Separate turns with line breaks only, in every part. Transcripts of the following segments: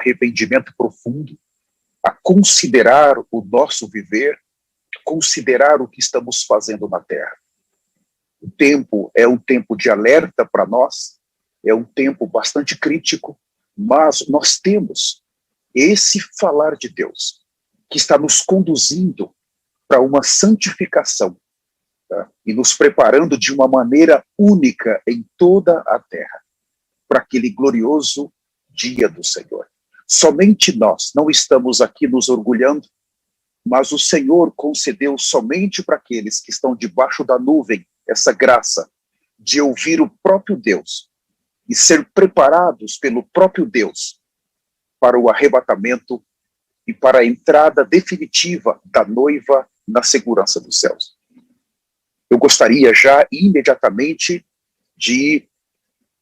arrependimento profundo, a considerar o nosso viver, considerar o que estamos fazendo na Terra. O tempo é um tempo de alerta para nós, é um tempo bastante crítico, mas nós temos esse falar de Deus, que está nos conduzindo para uma santificação, tá? E nos preparando de uma maneira única em toda a Terra, para aquele glorioso dia do Senhor. Somente nós não estamos aqui nos orgulhando, mas o Senhor concedeu somente para aqueles que estão debaixo da nuvem essa graça de ouvir o próprio Deus e ser preparados pelo próprio Deus para o arrebatamento e para a entrada definitiva da noiva na segurança dos céus. Eu gostaria já imediatamente de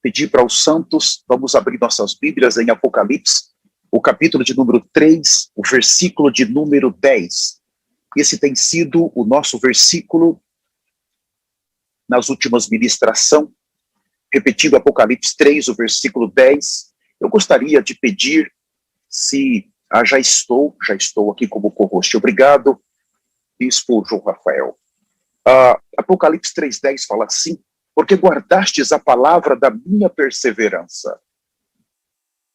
pedir para os santos, vamos abrir nossas Bíblias em Apocalipse, o capítulo de número 3, o versículo de número 10. Esse tem sido o nosso versículo nas últimas ministrações, repetindo Apocalipse 3, o versículo 10. Eu gostaria de pedir, se já estou aqui como co-host. Obrigado, Bispo João Rafael. Apocalipse 3:10 fala assim: porque guardastes a palavra da minha perseverança.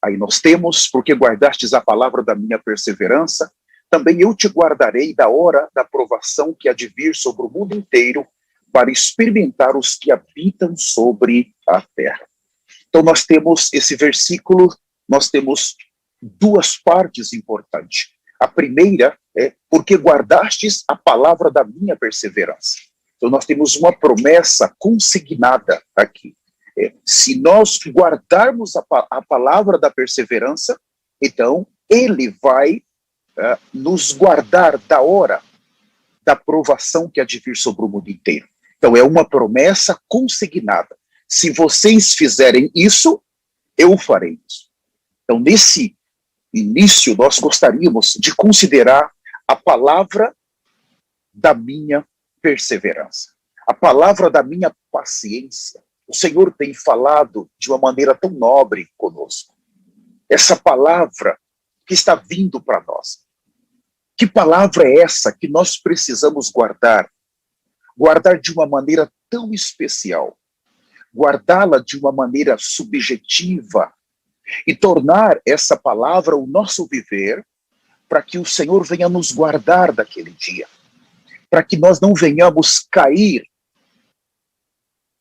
Aí nós temos, porque guardastes a palavra da minha perseverança, também eu te guardarei da hora da provação que há de vir sobre o mundo inteiro, para experimentar os que habitam sobre a terra. Então nós temos esse versículo, nós temos duas partes importantes. A primeira é, porque guardastes a palavra da minha perseverança. Então nós temos uma promessa consignada aqui. Se nós guardarmos a palavra da perseverança, então ele vai nos guardar da hora da provação que há de vir sobre o mundo inteiro. Então é uma promessa consignada. Se vocês fizerem isso, eu farei isso. Então nesse início nós gostaríamos de considerar a palavra da minha perseverança, a palavra da minha paciência. O Senhor tem falado de uma maneira tão nobre conosco. Essa palavra que está vindo para nós. Que palavra é essa que nós precisamos guardar? Guardar de uma maneira tão especial. Guardá-la de uma maneira subjetiva. E tornar essa palavra o nosso viver, para que o Senhor venha nos guardar daquele dia. Para que nós não venhamos cair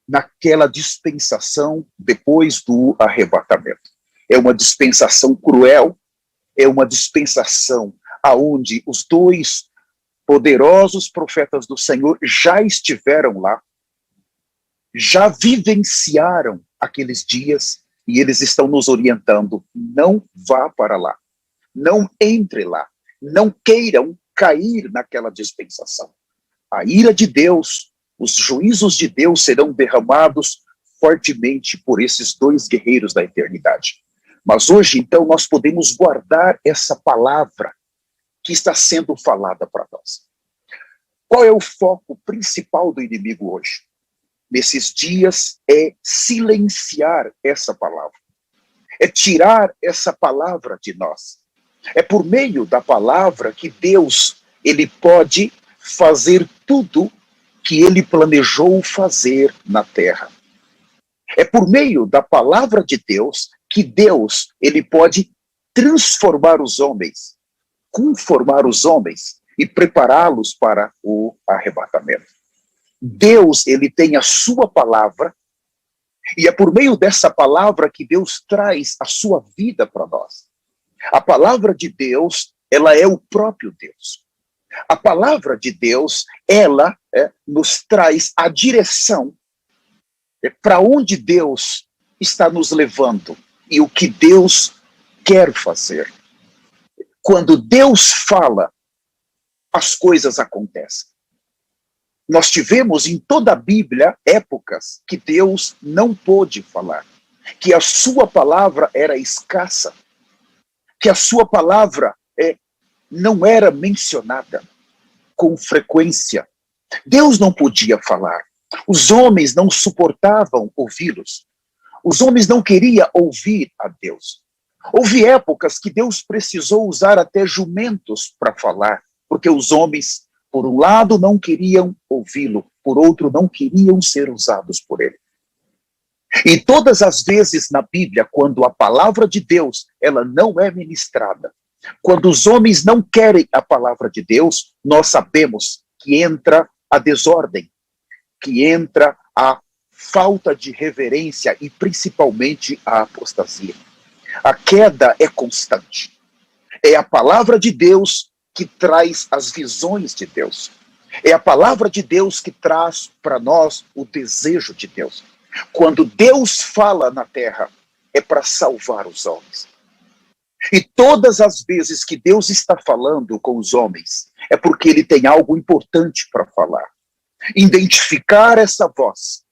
naquela dispensação depois do arrebatamento. É uma dispensação cruel, é uma dispensação aonde os dois poderosos profetas do Senhor já estiveram lá, já vivenciaram aqueles dias, e eles estão nos orientando: não vá para lá, não entre lá, não queiram cair naquela dispensação. A ira de Deus, os juízos de Deus serão derramados fortemente por esses dois guerreiros da eternidade. Mas hoje, então, nós podemos guardar essa palavra que está sendo falada para nós. Qual é o foco principal do inimigo hoje? Nesses dias é silenciar essa palavra. É tirar essa palavra de nós. É por meio da palavra que Deus, ele pode fazer tudo que ele planejou fazer na terra. É por meio da palavra de Deus que Deus, ele pode transformar os homens, conformar os homens e prepará-los para o arrebatamento. Deus, ele tem a sua palavra, e é por meio dessa palavra que Deus traz a sua vida para nós. A palavra de Deus, ela é o próprio Deus. A palavra de Deus, ela nos traz a direção para onde Deus está nos levando e o que Deus quer fazer. Quando Deus fala, as coisas acontecem. Nós tivemos em toda a Bíblia épocas que Deus não pôde falar, que a sua palavra era escassa, que a sua palavra não era mencionada com frequência. Deus não podia falar. Os homens não suportavam ouvi-los. Os homens não queriam ouvir a Deus. Houve épocas que Deus precisou usar até jumentos para falar, porque os homens, por um lado, não queriam ouvi-lo, por outro, não queriam ser usados por ele. E todas as vezes na Bíblia, quando a palavra de Deus ela não é ministrada, quando os homens não querem a palavra de Deus, nós sabemos que entra a desordem, que entra a falta de reverência e principalmente a apostasia. A queda é constante. É a palavra de Deus que traz as visões de Deus. É a palavra de Deus que traz para nós o desejo de Deus. Quando Deus fala na terra, é para salvar os homens. E todas as vezes que Deus está falando com os homens, é porque ele tem algo importante para falar. Identificar essa voz,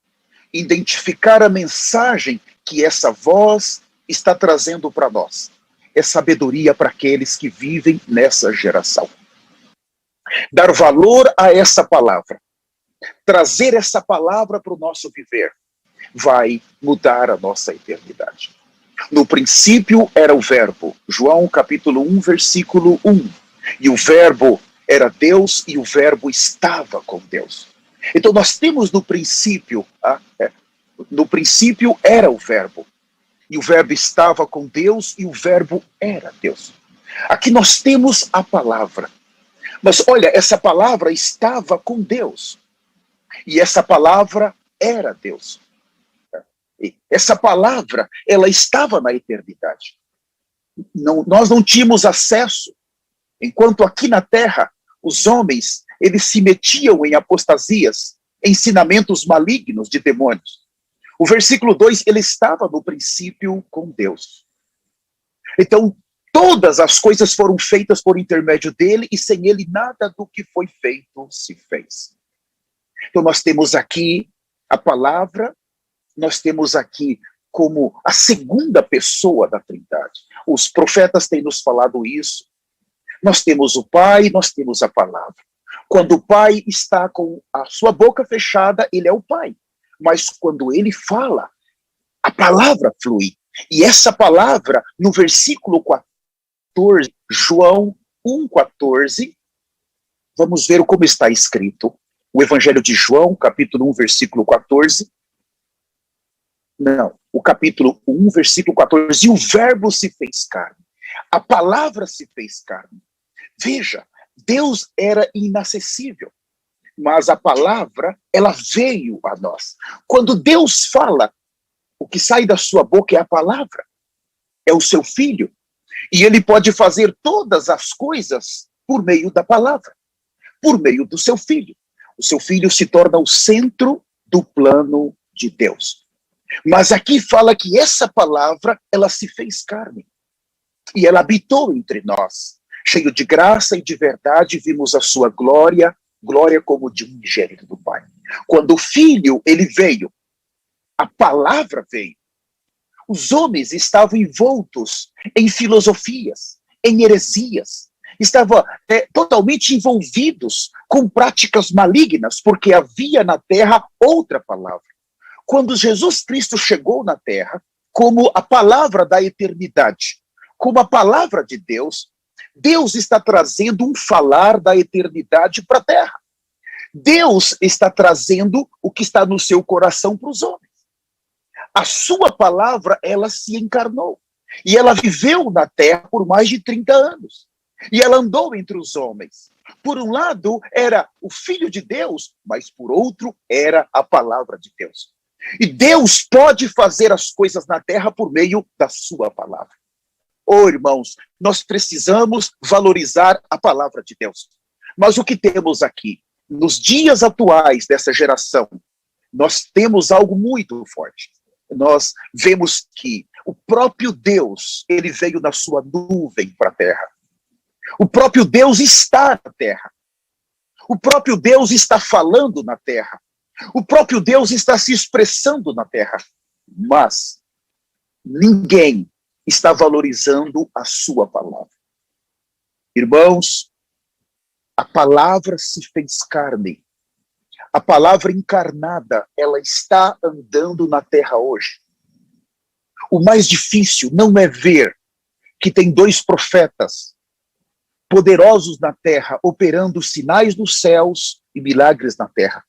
identificar a mensagem que essa voz está trazendo para nós. É sabedoria para aqueles que vivem nessa geração. Dar valor a essa palavra, trazer essa palavra para o nosso viver, vai mudar a nossa eternidade. No princípio era o verbo, João capítulo 1, versículo 1. E o verbo era Deus e o verbo estava com Deus. Então nós temos no princípio era o verbo. E o verbo estava com Deus e o verbo era Deus. Aqui nós temos a palavra. Mas olha, essa palavra estava com Deus. E essa palavra era Deus. Essa palavra, ela estava na eternidade. Nós não tínhamos acesso. Enquanto aqui na terra, os homens, eles se metiam em apostasias, ensinamentos malignos de demônios. O versículo 2, ele estava no princípio com Deus. Então, todas as coisas foram feitas por intermédio dele, e sem ele nada do que foi feito se fez. Então, nós temos aqui a palavra, nós temos aqui como a segunda pessoa da Trindade. Os profetas têm nos falado isso. Nós temos o Pai, nós temos a palavra. Quando o Pai está com a sua boca fechada, ele é o Pai. Mas quando ele fala, a palavra flui. E essa palavra, no versículo 14, João 1,14, vamos ver como está escrito. O Evangelho de João, capítulo 1, versículo 14. Não, o capítulo 1, versículo 14. E o verbo se fez carne. A palavra se fez carne. Veja, Deus era inacessível, mas a palavra, ela veio a nós. Quando Deus fala, o que sai da sua boca é a palavra, é o seu filho, e ele pode fazer todas as coisas por meio da palavra, por meio do seu filho. O seu filho se torna o centro do plano de Deus. Mas aqui fala que essa palavra, ela se fez carne, e ela habitou entre nós. Cheio de graça e de verdade, vimos a sua glória, glória como de um unigênito do Pai. Quando o Filho, ele veio, a palavra veio. Os homens estavam envoltos em filosofias, em heresias, estavam totalmente envolvidos com práticas malignas, porque havia na terra outra palavra. Quando Jesus Cristo chegou na terra, como a palavra da eternidade, como a palavra de Deus, Deus está trazendo um falar da eternidade para a terra. Deus está trazendo o que está no seu coração para os homens. A sua palavra, ela se encarnou. E ela viveu na terra por mais de 30 anos. E ela andou entre os homens. Por um lado, era o Filho de Deus, mas por outro, era a palavra de Deus. E Deus pode fazer as coisas na terra por meio da sua palavra. Oh, irmãos, nós precisamos valorizar a palavra de Deus. Mas o que temos aqui? Nos dias atuais dessa geração, nós temos algo muito forte. Nós vemos que o próprio Deus, ele veio na sua nuvem para a terra. O próprio Deus está na terra. O próprio Deus está falando na terra. O próprio Deus está se expressando na terra. Mas ninguém está valorizando a sua palavra. Irmãos, a palavra se fez carne. A palavra encarnada, ela está andando na terra hoje. O mais difícil não é ver que tem dois profetas poderosos na terra, operando sinais nos céus e milagres na terra.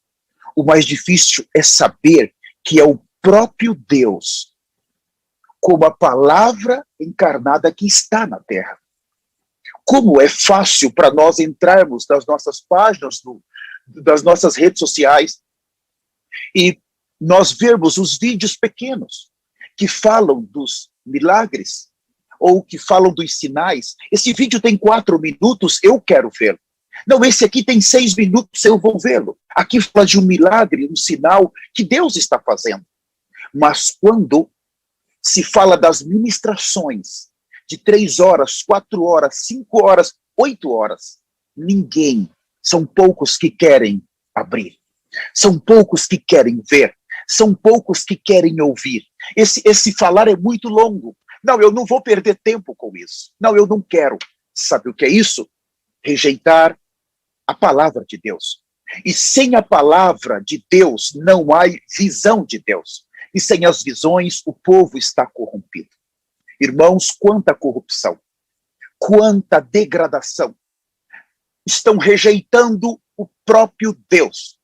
O mais difícil é saber que é o próprio Deus, como a palavra encarnada que está na terra. Como é fácil para nós entrarmos nas nossas páginas, das nossas redes sociais, e nós vermos os vídeos pequenos que falam dos milagres, ou que falam dos sinais. Esse vídeo tem 4 minutos, eu quero vê-lo. Não, esse aqui tem 6 minutos, eu vou vê-lo. Aqui fala de um milagre, um sinal que Deus está fazendo. Mas quando se fala das ministrações de 3 horas, 4 horas, 5 horas, 8 horas, ninguém, são poucos que querem abrir. São poucos que querem ver. São poucos que querem ouvir. Esse falar é muito longo. Não, eu não vou perder tempo com isso. Não, eu não quero. Sabe o que é isso? Rejeitar a palavra de Deus. E sem a palavra de Deus, não há visão de Deus. E sem as visões, o povo está corrompido. Irmãos, quanta corrupção, quanta degradação. Estão rejeitando o próprio Deus.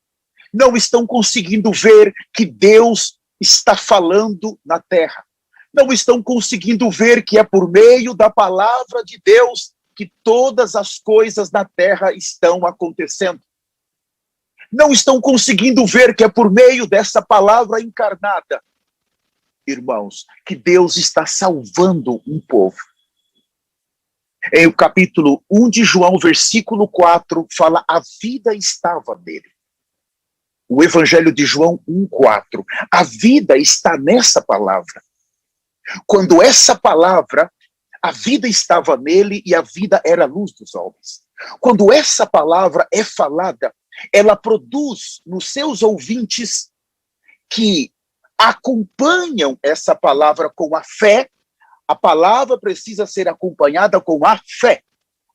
Não estão conseguindo ver que Deus está falando na terra. Não estão conseguindo ver que é por meio da palavra de Deus que todas as coisas na terra estão acontecendo. Não estão conseguindo ver que é por meio dessa palavra encarnada, irmãos, que Deus está salvando um povo. Em o capítulo 1 de João, versículo 4, fala: a vida estava nele. O Evangelho de João 1,4. A vida está nessa palavra. Quando essa palavra, a vida estava nele e a vida era a luz dos homens. Quando essa palavra é falada, ela produz nos seus ouvintes que acompanham essa palavra com a fé. A palavra precisa ser acompanhada com a fé.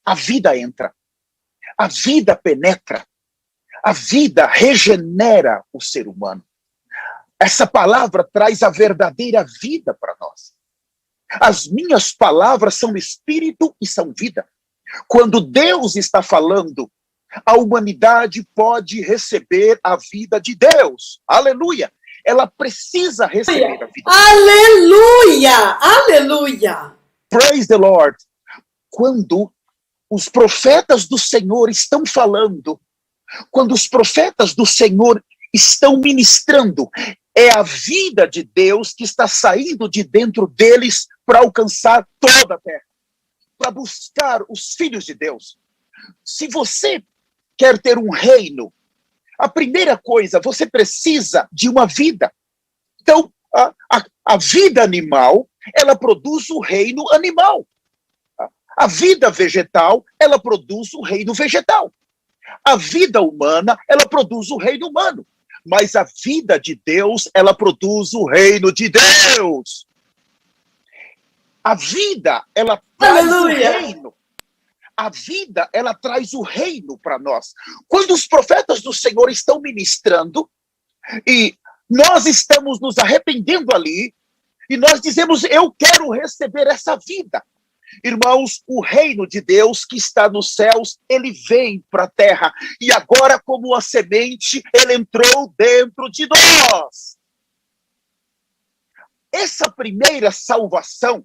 A vida entra. A vida penetra. A vida regenera o ser humano. Essa palavra traz a verdadeira vida para nós. As minhas palavras são espírito e são vida. Quando Deus está falando, a humanidade pode receber a vida de Deus. Aleluia! Ela precisa receber a vida.
Aleluia! Aleluia!
Praise the Lord! Quando os profetas do Senhor estão falando, quando os profetas do Senhor estão ministrando, é a vida de Deus que está saindo de dentro deles para alcançar toda a terra, para buscar os filhos de Deus. Se você quer ter um reino, a primeira coisa, você precisa de uma vida. Então, a vida animal, ela produz o reino animal. A vida vegetal, ela produz o reino vegetal. A vida humana, ela produz o reino humano. Mas a vida de Deus, ela produz o reino de Deus. A vida, ela traz o reino. A vida, ela traz o reino para nós. Quando os profetas do Senhor estão ministrando, e nós estamos nos arrependendo ali, e nós dizemos: eu quero receber essa vida. Irmãos, o reino de Deus que está nos céus, ele vem para a terra. E agora, como a semente, ele entrou dentro de nós. Essa primeira salvação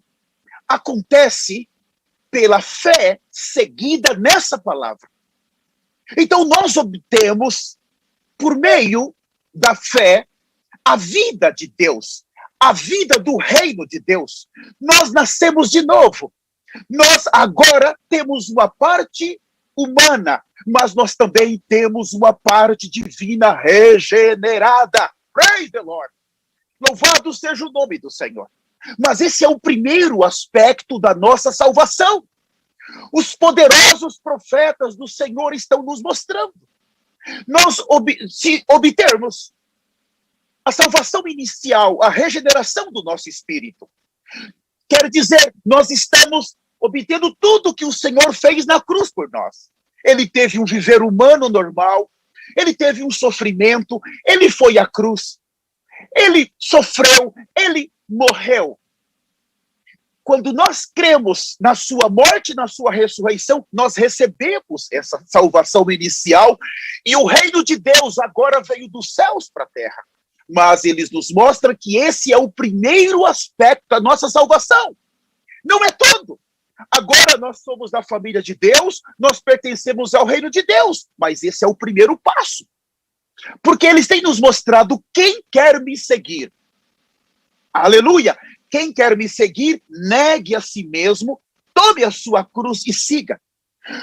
acontece pela fé seguida nessa palavra. Então nós obtemos, por meio da fé, a vida de Deus, a vida do reino de Deus. Nós nascemos de novo. Nós agora temos uma parte humana, mas nós também temos uma parte divina regenerada. Praise the Lord! Louvado seja o nome do Senhor. Mas esse é o primeiro aspecto da nossa salvação. Os poderosos profetas do Senhor estão nos mostrando. Nós, se obtermos a salvação inicial, a regeneração do nosso espírito, quer dizer, nós estamos obtendo tudo que o Senhor fez na cruz por nós. Ele teve um viver humano normal, ele teve um sofrimento, ele foi à cruz, ele sofreu, ele morreu. quando nós cremos na sua morte e na sua ressurreição, nós recebemos essa salvação inicial, e o reino de Deus agora veio dos céus para a terra. Mas eles nos mostram que esse é o primeiro aspecto da nossa salvação. Não é todo. Agora nós somos da família de Deus, nós pertencemos ao reino de Deus, mas esse é o primeiro passo. Porque eles têm nos mostrado quem quer me seguir. Aleluia! Quem quer me seguir, negue a si mesmo, tome a sua cruz e siga.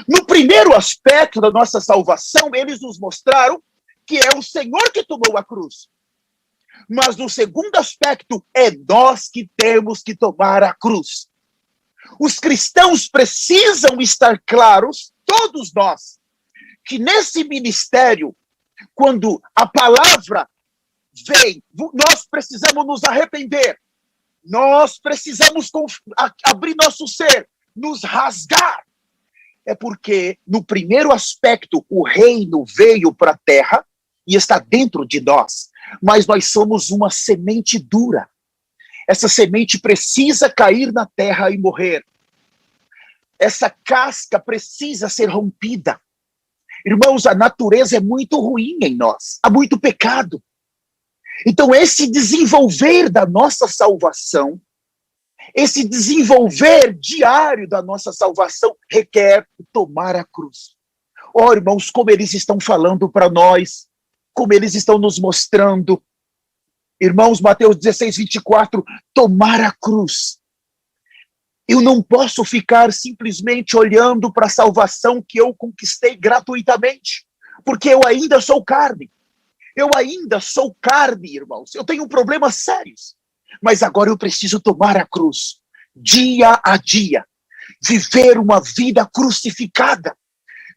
No primeiro aspecto da nossa salvação, eles nos mostraram que é o Senhor que tomou a cruz. Mas no segundo aspecto, é nós que temos que tomar a cruz. Os cristãos precisam estar claros, todos nós, que nesse ministério, quando a palavra vem, nós precisamos nos arrepender. Nós precisamos abrir nosso ser, nos rasgar. É porque, no primeiro aspecto, o reino veio para a terra e está dentro de nós. Mas nós somos uma semente dura. Essa semente precisa cair na terra e morrer. Essa casca precisa ser rompida. Irmãos, a natureza é muito ruim em nós. Há muito pecado. Então, esse desenvolver da nossa salvação, esse desenvolver diário da nossa salvação, requer tomar a cruz. Oh, irmãos, como eles estão falando para nós, como eles estão nos mostrando. Irmãos, Mateus 16, 24, tomar a cruz. Eu não posso ficar simplesmente olhando para a salvação que eu conquistei gratuitamente, porque eu ainda sou carne. Eu ainda sou carne, irmãos. Eu tenho problemas sérios. Mas agora eu preciso tomar a cruz, dia a dia. Viver uma vida crucificada.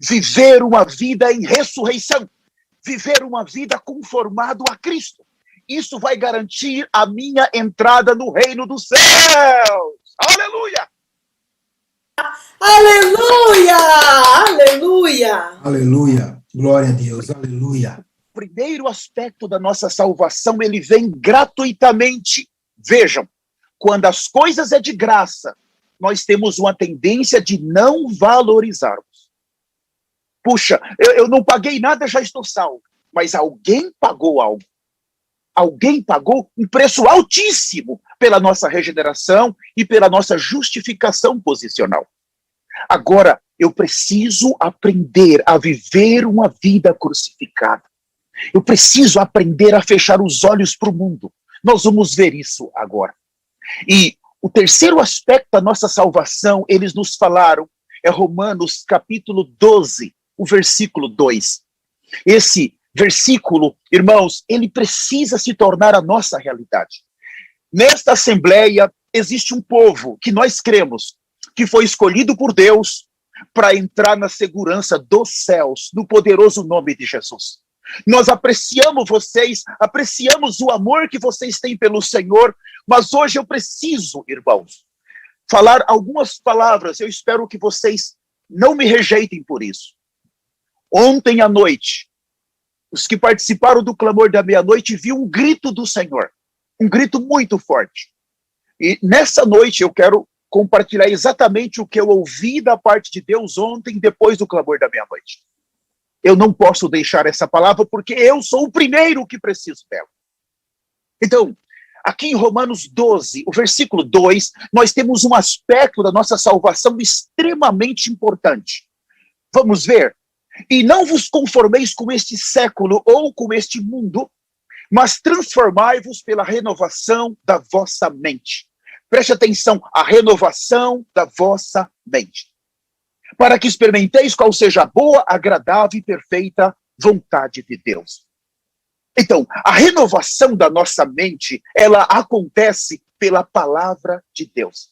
Viver uma vida em ressurreição. Viver uma vida conformado a Cristo. Isso vai garantir a minha entrada no reino dos céus. Aleluia!
Aleluia! Aleluia!
Aleluia! Glória a Deus, aleluia!
Primeiro aspecto da nossa salvação, ele vem gratuitamente. Vejam, quando as coisas é de graça, nós temos uma tendência de não valorizarmos. Puxa, eu não paguei nada, já estou salvo. Mas alguém pagou algo. Alguém pagou um preço altíssimo pela nossa regeneração e pela nossa justificação posicional. Agora, eu preciso aprender a viver uma vida crucificada. Eu preciso aprender a fechar os olhos para o mundo. Nós vamos ver isso agora. E o terceiro aspecto da nossa salvação, eles nos falaram, é Romanos capítulo 12, o versículo 2. Esse versículo, irmãos, ele precisa se tornar a nossa realidade. Nesta assembleia existe um povo que nós cremos, que foi escolhido por Deus para entrar na segurança dos céus, no poderoso nome de Jesus. Nós apreciamos vocês, apreciamos o amor que vocês têm pelo Senhor, mas hoje eu preciso, irmãos, falar algumas palavras. Eu espero que vocês não me rejeitem por isso. Ontem à noite, os que participaram do clamor da meia-noite viram um grito do Senhor, um grito muito forte. E nessa noite eu quero compartilhar exatamente o que eu ouvi da parte de Deus ontem, depois do clamor da meia-noite. Eu não posso deixar essa palavra porque eu sou o primeiro que preciso dela. Então, aqui em Romanos 12, o versículo 2, nós temos um aspecto da nossa salvação extremamente importante. Vamos ver. E não vos conformeis com este século ou com este mundo, mas transformai-vos pela renovação da vossa mente. Preste atenção, a renovação da vossa mente. Para que experimenteis qual seja a boa, agradável e perfeita vontade de Deus. Então, a renovação da nossa mente, ela acontece pela palavra de Deus.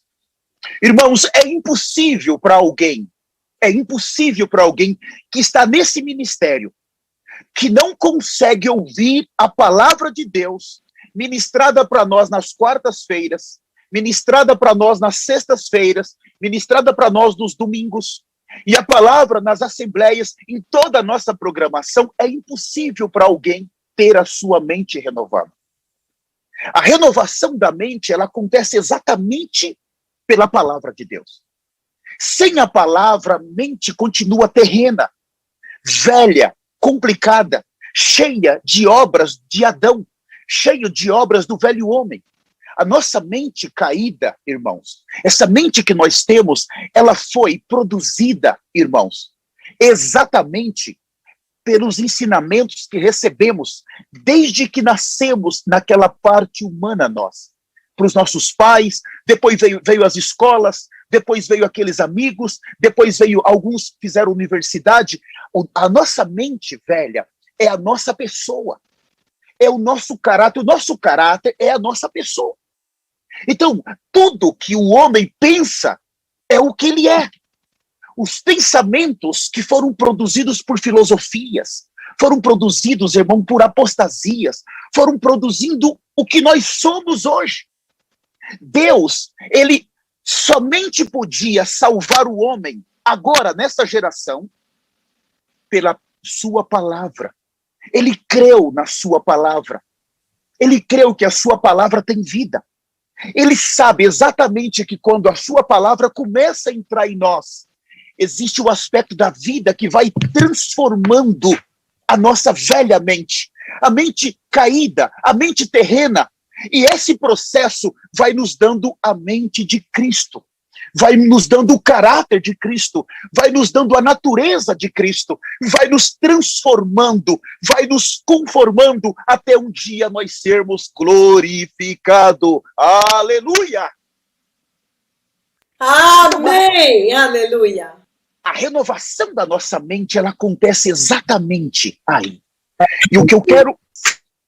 Irmãos, é impossível para alguém que está nesse ministério, que não consegue ouvir a palavra de Deus, ministrada para nós nas quartas-feiras, ministrada para nós nas sextas-feiras, ministrada para nós nos domingos, e a palavra nas assembleias, em toda a nossa programação, é impossível para alguém ter a sua mente renovada. A renovação da mente, ela acontece exatamente pela palavra de Deus. Sem a palavra, a mente continua terrena, velha, complicada, cheia de obras de Adão, cheio de obras do velho homem. A nossa mente caída, irmãos, essa mente que nós temos, ela foi produzida, irmãos, exatamente pelos ensinamentos que recebemos desde que nascemos naquela parte humana nós. Para os nossos pais, depois veio as escolas, depois veio aqueles amigos, depois veio alguns fizeram universidade. A nossa mente velha é a nossa pessoa, é o nosso caráter é a nossa pessoa. Então, tudo que o homem pensa é o que ele é. Os pensamentos que foram produzidos por filosofias, foram produzidos, irmão, por apostasias, foram produzindo o que nós somos hoje. Deus, ele somente podia salvar o homem, agora, nessa geração, pela sua palavra. Ele creu na sua palavra. Ele creu que a sua palavra tem vida. Ele sabe exatamente que quando a sua palavra começa a entrar em nós, existe o aspecto da vida que vai transformando a nossa velha mente, a mente caída, a mente terrena. E esse processo vai nos dando a mente de Cristo, vai nos dando o caráter de Cristo, vai nos dando a natureza de Cristo, vai nos transformando, vai nos conformando até um dia nós sermos glorificados. Aleluia!
Amém! Aleluia!
A renovação da nossa mente, ela acontece exatamente aí. E o que eu quero,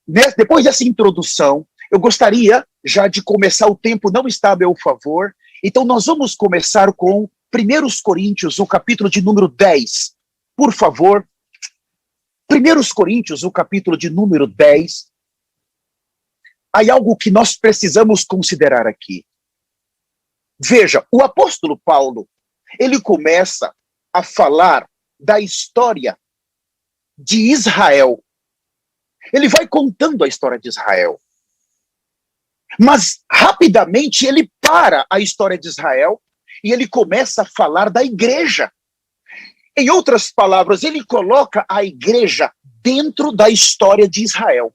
né, depois dessa introdução, eu gostaria já de começar, o tempo não está a meu favor, então nós vamos começar com 1 Coríntios, o capítulo de número 10. Por favor, 1 Coríntios, o capítulo de número 10. Há algo que nós precisamos considerar aqui. Veja, o apóstolo Paulo, ele começa a falar da história de Israel. Ele vai contando a história de Israel. Mas, rapidamente, ele para a história de Israel e ele começa a falar da igreja. Em outras palavras, ele coloca a igreja dentro da história de Israel.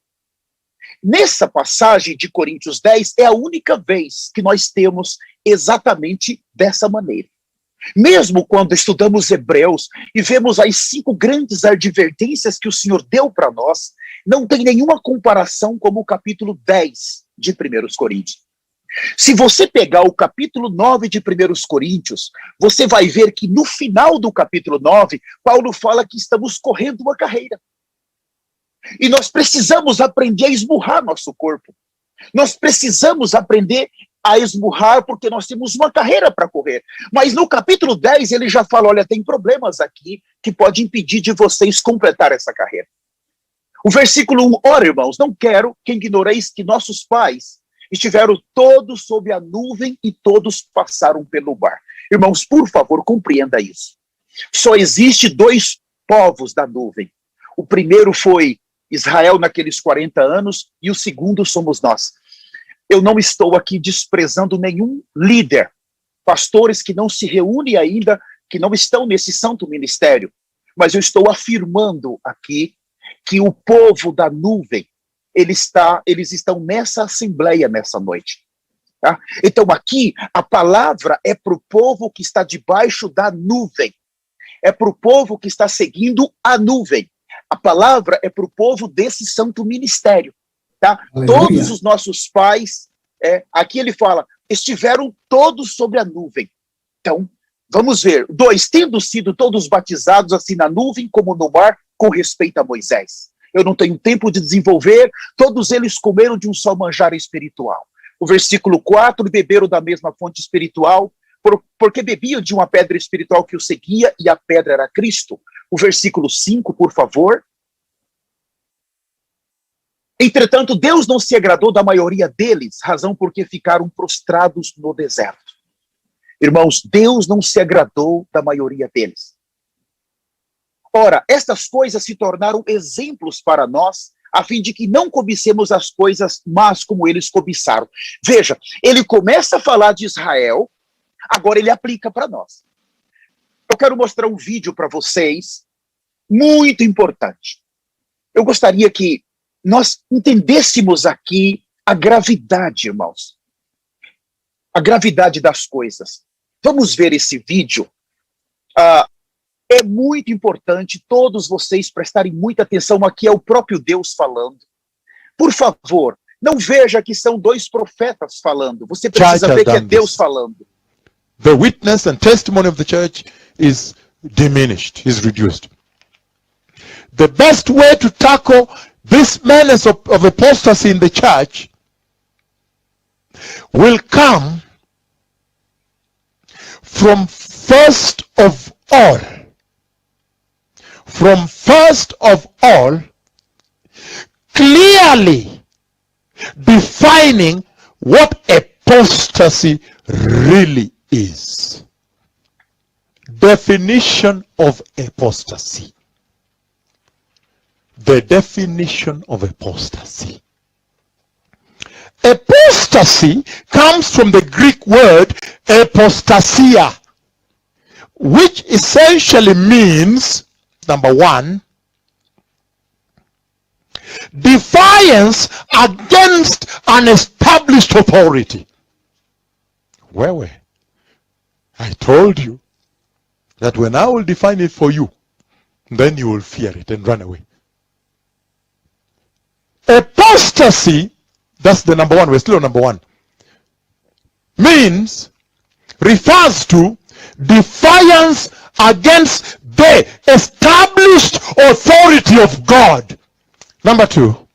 Nessa passagem de Coríntios 10, é a única vez que nós temos exatamente dessa maneira. Mesmo quando estudamos Hebreus e vemos as 5 grandes advertências que o Senhor deu para nós, não tem nenhuma comparação como o capítulo 10 de 1 Coríntios. Se você pegar o capítulo 9 de 1 Coríntios, você vai ver que no final do capítulo 9, Paulo fala que estamos correndo uma carreira. E nós precisamos aprender a esmurrar nosso corpo. Nós precisamos aprender a esmurrar porque nós temos uma carreira para correr. Mas no capítulo 10 ele já fala, olha, tem problemas aqui que pode impedir de vocês completar essa carreira. O versículo 1, ora, irmãos, não quero que ignoreis que nossos pais estiveram todos sob a nuvem e todos passaram pelo mar. Irmãos, por favor, compreenda isso. Só existe 2 povos da nuvem. O primeiro foi Israel naqueles 40 anos e o segundo somos nós. Eu não estou aqui desprezando nenhum líder, pastores que não se reúnem ainda, que não estão nesse santo ministério, mas eu estou afirmando aqui que o povo da nuvem, eles estão nessa assembleia nessa noite. Tá? Então aqui, a palavra é para o povo que está debaixo da nuvem. É para o povo que está seguindo a nuvem. A palavra é para o povo desse santo ministério. Tá? Todos os nossos pais, aqui ele fala, estiveram todos sobre a nuvem. Então, vamos ver. 2, tendo sido todos batizados assim na nuvem como no mar, com respeito a Moisés. Eu não tenho tempo de desenvolver, todos eles comeram de um só manjar espiritual. O versículo 4, beberam da mesma fonte espiritual, porque bebiam de uma pedra espiritual que os seguia, e a pedra era Cristo. O versículo 5, por favor. Entretanto, Deus não se agradou da maioria deles, razão porque ficaram prostrados no deserto. Irmãos, Deus não se agradou da maioria deles. Ora, estas coisas se tornaram exemplos para nós, a fim de que não cobicemos as coisas más como eles cobiçaram. Veja, ele começa a falar de Israel, Agora ele aplica para nós. Eu quero mostrar um vídeo para vocês, muito importante. Eu gostaria que nós entendêssemos aqui a gravidade, irmãos. A gravidade das coisas. Vamos ver esse vídeo. É muito importante todos vocês prestarem muita atenção. Aqui é o próprio Deus falando. Por favor, não veja que são dois profetas falando. Você precisa ver que é Deus falando.
The witness and testimony of the church is diminished, is reduced. The best way to tackle this menace of apostasy in the church will come from first of all, clearly defining what apostasy really is. Definition of apostasy. The definition of apostasy. Apostasy comes from the Greek word apostasia, which essentially means, number one, defiance against an established authority. Where? I told you that when I will define it for you, then you will fear it and run away. Apostasy, that's the number one, we're still on number one, refers to defiance against the established authority of God. Number two,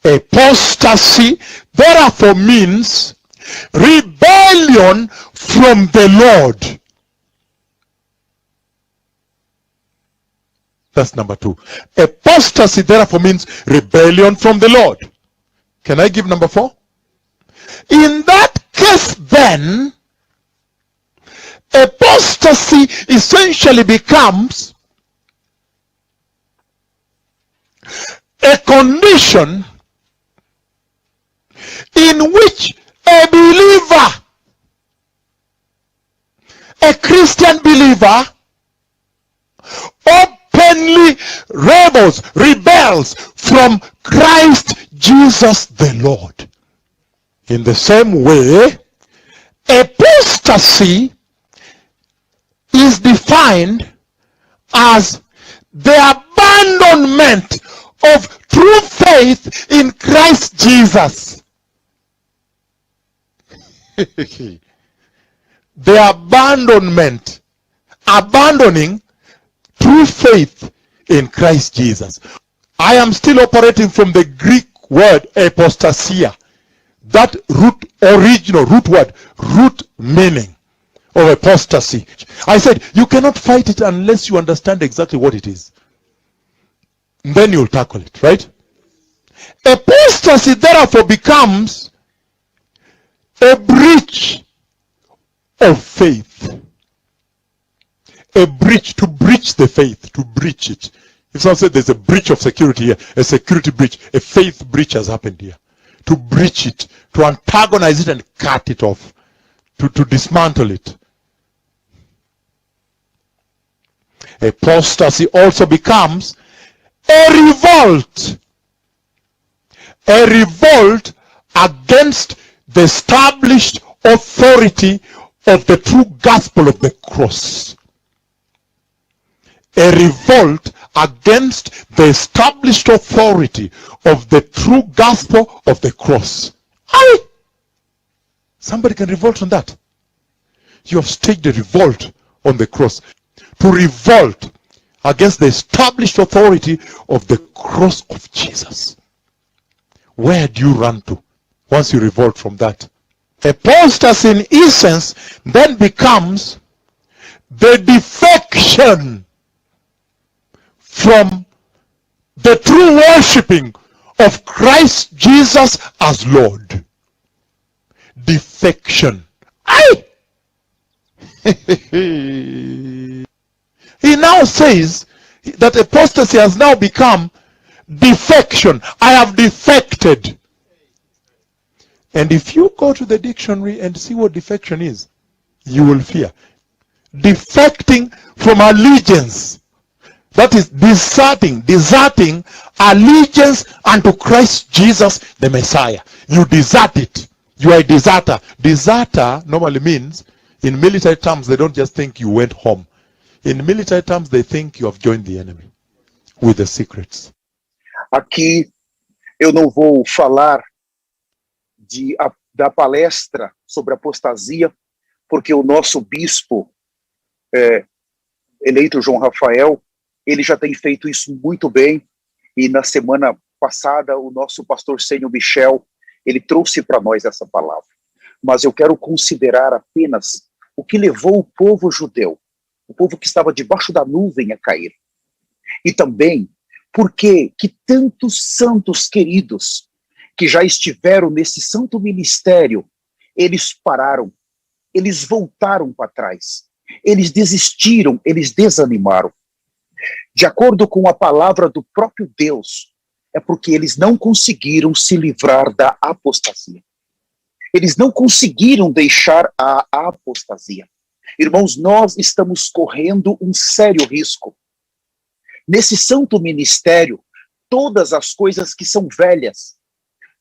apostasy therefore means rebellion from the Lord. That's number two. Apostasy therefore means rebellion from the Lord. Can I give number four? In that case then, apostasy essentially becomes a condition in which a believer, a Christian believer, openly rebels from Christ Jesus the Lord. In the same way, apostasy is defined as the abandonment of true faith in Christ Jesus. The abandoning true faith in Christ Jesus. I am still operating from the Greek word apostasia, that root meaning of apostasy. I said you cannot fight it unless you understand exactly what it is. Then you'll tackle it, right? Apostasy therefore becomes a breach of faith. A breach, to breach the faith, to breach it. If someone said there's a breach of security here, a security breach, a faith breach has happened here. To breach it, to antagonize it and cut it off, to dismantle it. Apostasy also becomes a revolt against the established authority of the true gospel of the cross. A revolt against the established authority of the true gospel of the cross. Aye. Somebody can revolt on that. You have staged a revolt on the cross. To revolt against the established authority of the cross of Jesus. Where do you run to once you revolt from that? Apostasy in essence then becomes the defection from the true worshipping of Christ Jesus as Lord. Defection. Aye. He now says that apostasy has now become defection. I have defected. And if you go to the dictionary and see what defection is, you will fear. Defecting from allegiance. That is deserting allegiance unto Christ Jesus the Messiah. You desert it. You are a deserter. Deserter normally means, in military terms, they don't just think you went home. In military terms, they think you have joined the enemy with the secrets.
Aqui eu não vou falar da palestra sobre apostasia, porque o nosso bispo eleito João Rafael, ele já tem feito isso muito bem, e na semana passada o nosso pastor Sênio Michel, ele trouxe para nós essa palavra. Mas eu quero considerar apenas o que levou o povo judeu, o povo que estava debaixo da nuvem, a cair. E também porque que tantos santos queridos que já estiveram nesse santo ministério, eles pararam, eles voltaram para trás, eles desistiram, eles desanimaram. De acordo com a palavra do próprio Deus, é porque eles não conseguiram se livrar da apostasia. Eles não conseguiram deixar a apostasia. Irmãos, nós estamos correndo um sério risco. Nesse santo ministério, todas as coisas que são velhas,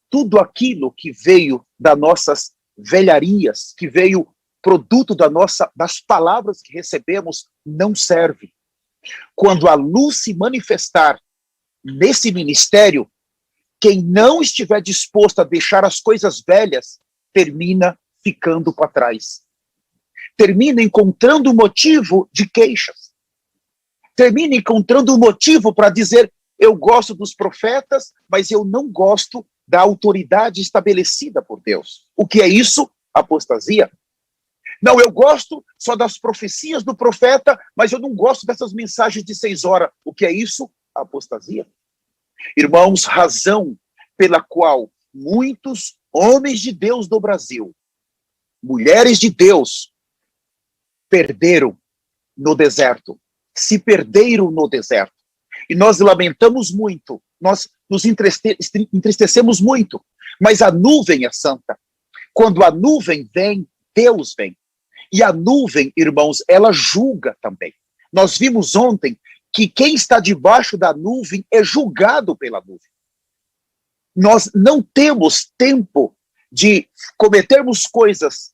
tudo aquilo que veio das nossas velharias, que veio produto das palavras que recebemos, não serve. Quando a luz se manifestar nesse ministério, quem não estiver disposto a deixar as coisas velhas, termina ficando para trás. Termina encontrando motivo de queixas. Termina encontrando motivo para dizer, eu gosto dos profetas, mas eu não gosto da autoridade estabelecida por Deus. O que é isso? Apostasia. Não, eu gosto só das profecias do profeta, mas eu não gosto dessas mensagens de 6 horas. O que é isso? Apostasia. Irmãos, razão pela qual muitos homens de Deus do Brasil, mulheres de Deus, perderam no deserto, se perderam no deserto. E nós lamentamos muito, nós nos entristecemos muito, mas a nuvem é santa. Quando a nuvem vem, Deus vem. E a nuvem, irmãos, ela julga também. Nós vimos ontem que quem está debaixo da nuvem é julgado pela nuvem. Nós não temos tempo de cometermos coisas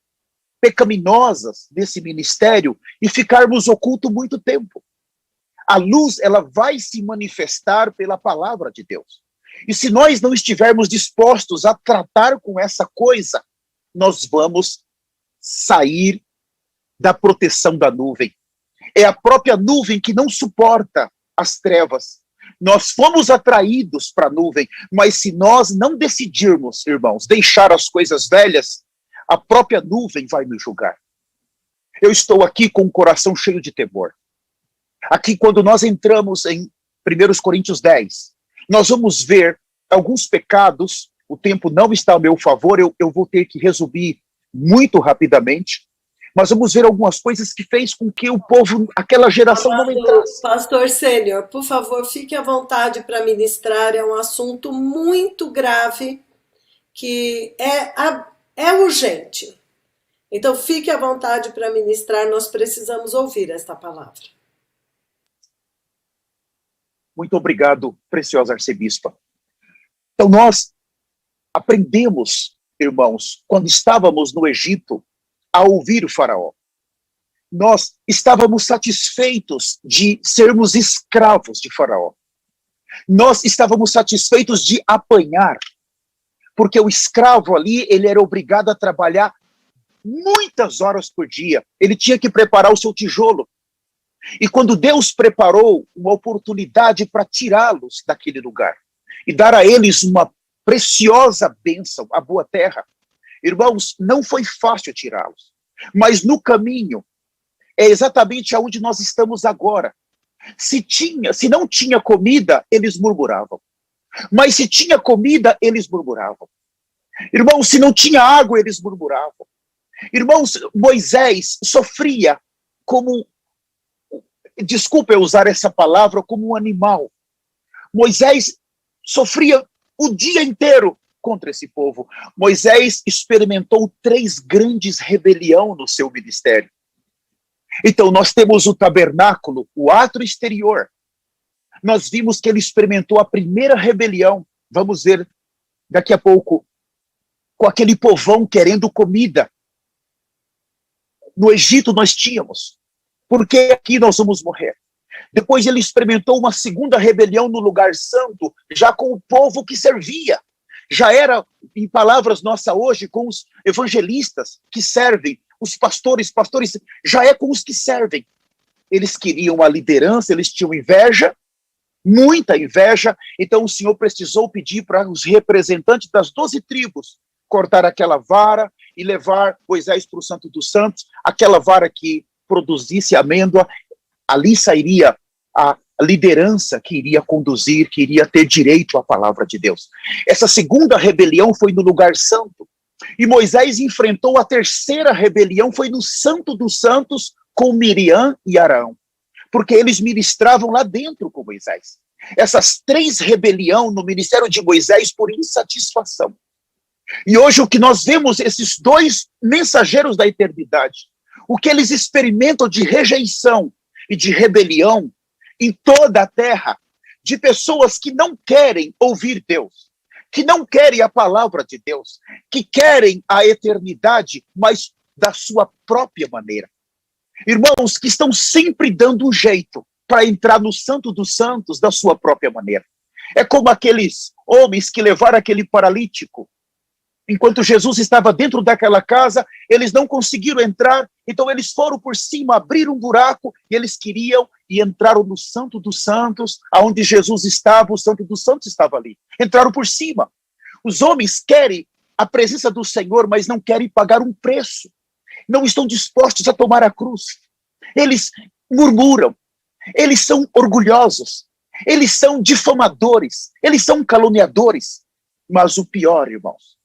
pecaminosas nesse ministério e ficarmos ocultos muito tempo. A luz, ela vai se manifestar pela palavra de Deus. E se nós não estivermos dispostos a tratar com essa coisa, nós vamos sair da proteção da nuvem. É a própria nuvem que não suporta as trevas. Nós fomos atraídos para a nuvem, mas se nós não decidirmos, irmãos, deixar as coisas velhas, a própria nuvem vai nos julgar. Eu estou aqui com o coração cheio de temor. Aqui, quando nós entramos em 1 Coríntios 10, nós vamos ver alguns pecados, o tempo não está a meu favor, eu vou ter que resumir muito rapidamente, mas vamos ver algumas coisas que fez com que o povo, aquela geração não entrasse.
Pastor Sênior, por favor, fique à vontade para ministrar, é um assunto muito grave, que é urgente. Então, fique à vontade para ministrar, nós precisamos ouvir esta palavra.
Muito obrigado, preciosa arcebispa. Então, nós aprendemos, irmãos, quando estávamos no Egito, a ouvir o faraó. Nós estávamos satisfeitos de sermos escravos de faraó. Nós estávamos satisfeitos de apanhar, porque o escravo ali, ele era obrigado a trabalhar muitas horas por dia. Ele tinha que preparar o seu tijolo. E quando Deus preparou uma oportunidade para tirá-los daquele lugar e dar a eles uma preciosa bênção, a boa terra, irmãos, não foi fácil tirá-los, mas no caminho é exatamente aonde nós estamos agora. Se não tinha comida, eles murmuravam. Mas se tinha comida, eles murmuravam. Irmãos, se não tinha água, eles murmuravam. Irmãos, Moisés sofria como, desculpa eu usar essa palavra, como um animal. Moisés sofria o dia inteiro contra esse povo. Moisés experimentou 3 grandes rebeliões no seu ministério. Então, nós temos o tabernáculo, o átrio exterior. Nós vimos que ele experimentou a primeira rebelião. Vamos ver daqui a pouco, com aquele povão querendo comida. No Egito nós tínhamos, porque aqui nós vamos morrer. Depois ele experimentou uma segunda rebelião no lugar santo, já com o povo que servia. Já era, em palavras nossas hoje, com os evangelistas que servem, os pastores, já é com os que servem. Eles queriam a liderança, eles tinham inveja, muita inveja, então o Senhor precisou pedir para os representantes das 12 tribos cortar aquela vara e levar Moisés para o Santo dos Santos, aquela vara que produzisse amêndoa, ali sairia a liderança que iria conduzir, que iria ter direito à palavra de Deus. Essa segunda rebelião foi no lugar santo, e Moisés enfrentou a terceira rebelião, foi no Santo dos Santos, com Miriam e Arão, porque eles ministravam lá dentro com Moisés. Essas 3 rebeliões no ministério de Moisés por insatisfação. E hoje o que nós vemos, esses 2 mensageiros da eternidade, o que eles experimentam de rejeição e de rebelião em toda a terra, de pessoas que não querem ouvir Deus, que não querem a palavra de Deus, que querem a eternidade, mas da sua própria maneira. Irmãos, que estão sempre dando um jeito para entrar no Santo dos Santos da sua própria maneira. É como aqueles homens que levaram aquele paralítico. Enquanto Jesus estava dentro daquela casa, eles não conseguiram entrar, então eles foram por cima, abriram um buraco, e eles queriam, e entraram no Santo dos Santos, aonde Jesus estava, o Santo dos Santos estava ali. Entraram por cima. Os homens querem a presença do Senhor, mas não querem pagar um preço. Não estão dispostos a tomar a cruz. Eles murmuram, eles são orgulhosos, eles são difamadores, eles são caluniadores. Mas o pior, irmãos,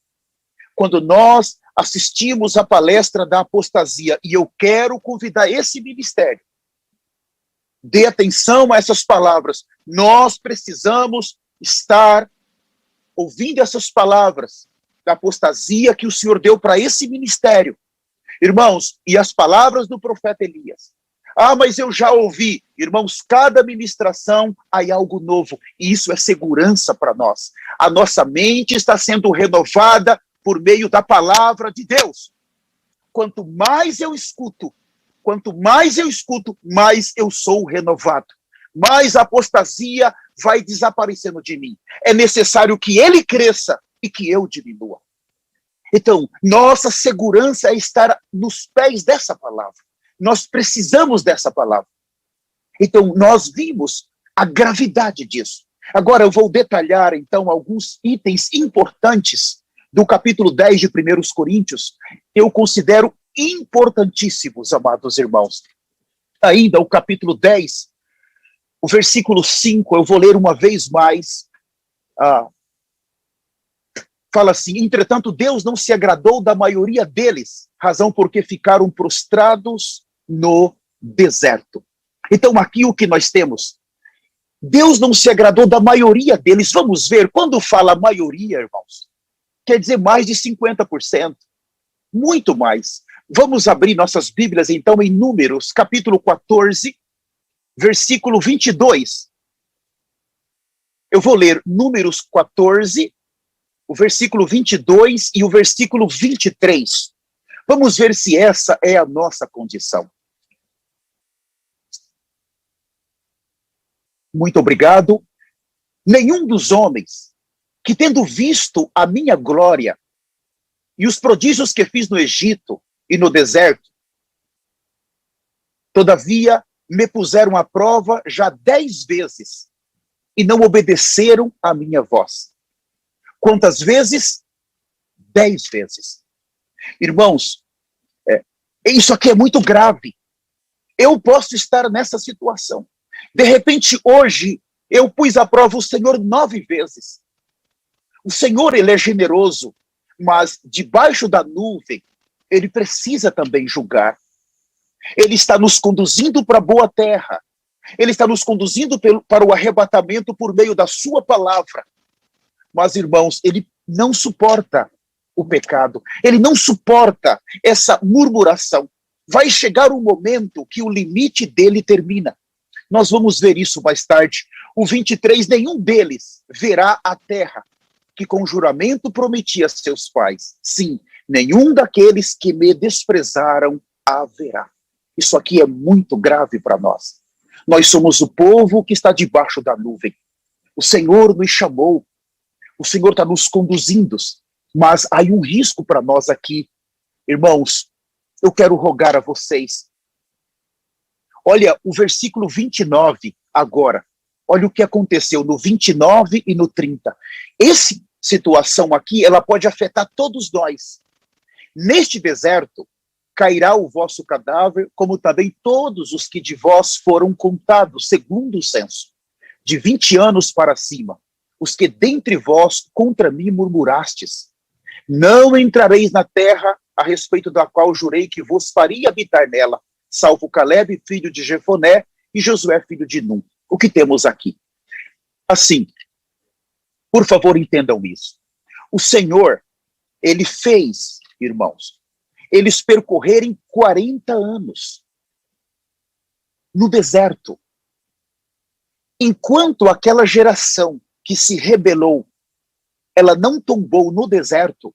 quando nós assistimos a palestra da apostasia, e eu quero convidar esse ministério, dê atenção a essas palavras, nós precisamos estar ouvindo essas palavras da apostasia que o Senhor deu para esse ministério. Irmãos, e as palavras do profeta Elias. Ah, mas eu já ouvi. Irmãos, cada ministração há algo novo, e isso é segurança para nós. A nossa mente está sendo renovada por meio da palavra de Deus. Quanto mais eu escuto, mais eu sou renovado. Mais a apostasia vai desaparecendo de mim. É necessário que ele cresça e que eu diminua. Então, nossa segurança é estar nos pés dessa palavra. Nós precisamos dessa palavra. Então, nós vimos a gravidade disso. Agora, eu vou detalhar, então, alguns itens importantes do capítulo 10 de 1 Coríntios. Eu considero importantíssimos, amados irmãos. Ainda o capítulo 10, o versículo 5, eu vou ler uma vez mais. Fala assim: entretanto, Deus não se agradou da maioria deles, razão porque ficaram prostrados no deserto. Então, aqui o que nós temos? Deus não se agradou da maioria deles. Vamos ver, quando fala maioria, irmãos, quer dizer mais de 50%, muito mais. Vamos abrir nossas Bíblias, então, em Números, capítulo 14, versículo 22. Eu vou ler Números 14, o versículo 22 e o versículo 23. Vamos ver se essa é a nossa condição. Muito obrigado. Nenhum dos homens que, tendo visto a minha glória e os prodígios que fiz no Egito e no deserto, todavia me puseram à prova já 10 vezes e não obedeceram à minha voz. Quantas vezes? 10 vezes. Irmãos, isso aqui é muito grave. Eu posso estar nessa situação. De repente, hoje, eu pus à prova o Senhor 9 vezes. O Senhor, ele é generoso, mas debaixo da nuvem, ele precisa também julgar. Ele está nos conduzindo para a boa terra. Ele está nos conduzindo para o arrebatamento por meio da sua palavra. Mas, irmãos, ele não suporta o pecado, ele não suporta essa murmuração. Vai chegar um momento que o limite dele termina. Nós vamos ver isso mais tarde. O 23, nenhum deles verá a terra que com juramento prometi a seus pais. Sim, nenhum daqueles que me desprezaram a verá. Isso aqui é muito grave para nós. Nós somos o povo que está debaixo da nuvem. O Senhor nos chamou. O Senhor está nos conduzindo. Mas há um risco para nós aqui. Irmãos, eu quero rogar a vocês. Olha o versículo 29 agora. Olha o que aconteceu no 29 e no 30. Essa situação aqui, ela pode afetar todos nós. Neste deserto, cairá o vosso cadáver, como também todos os que de vós foram contados, segundo o censo, de 20 anos para cima, os que dentre vós contra mim murmurastes. Não entrareis na terra a respeito da qual jurei que vos faria habitar nela, salvo Caleb, filho de Jefoné, e Josué, filho de Num. O que temos aqui? Assim, por favor, entendam isso. O Senhor, ele fez, irmãos, eles percorrerem 40 anos no deserto. Enquanto aquela geração que se rebelou, ela não tombou no deserto,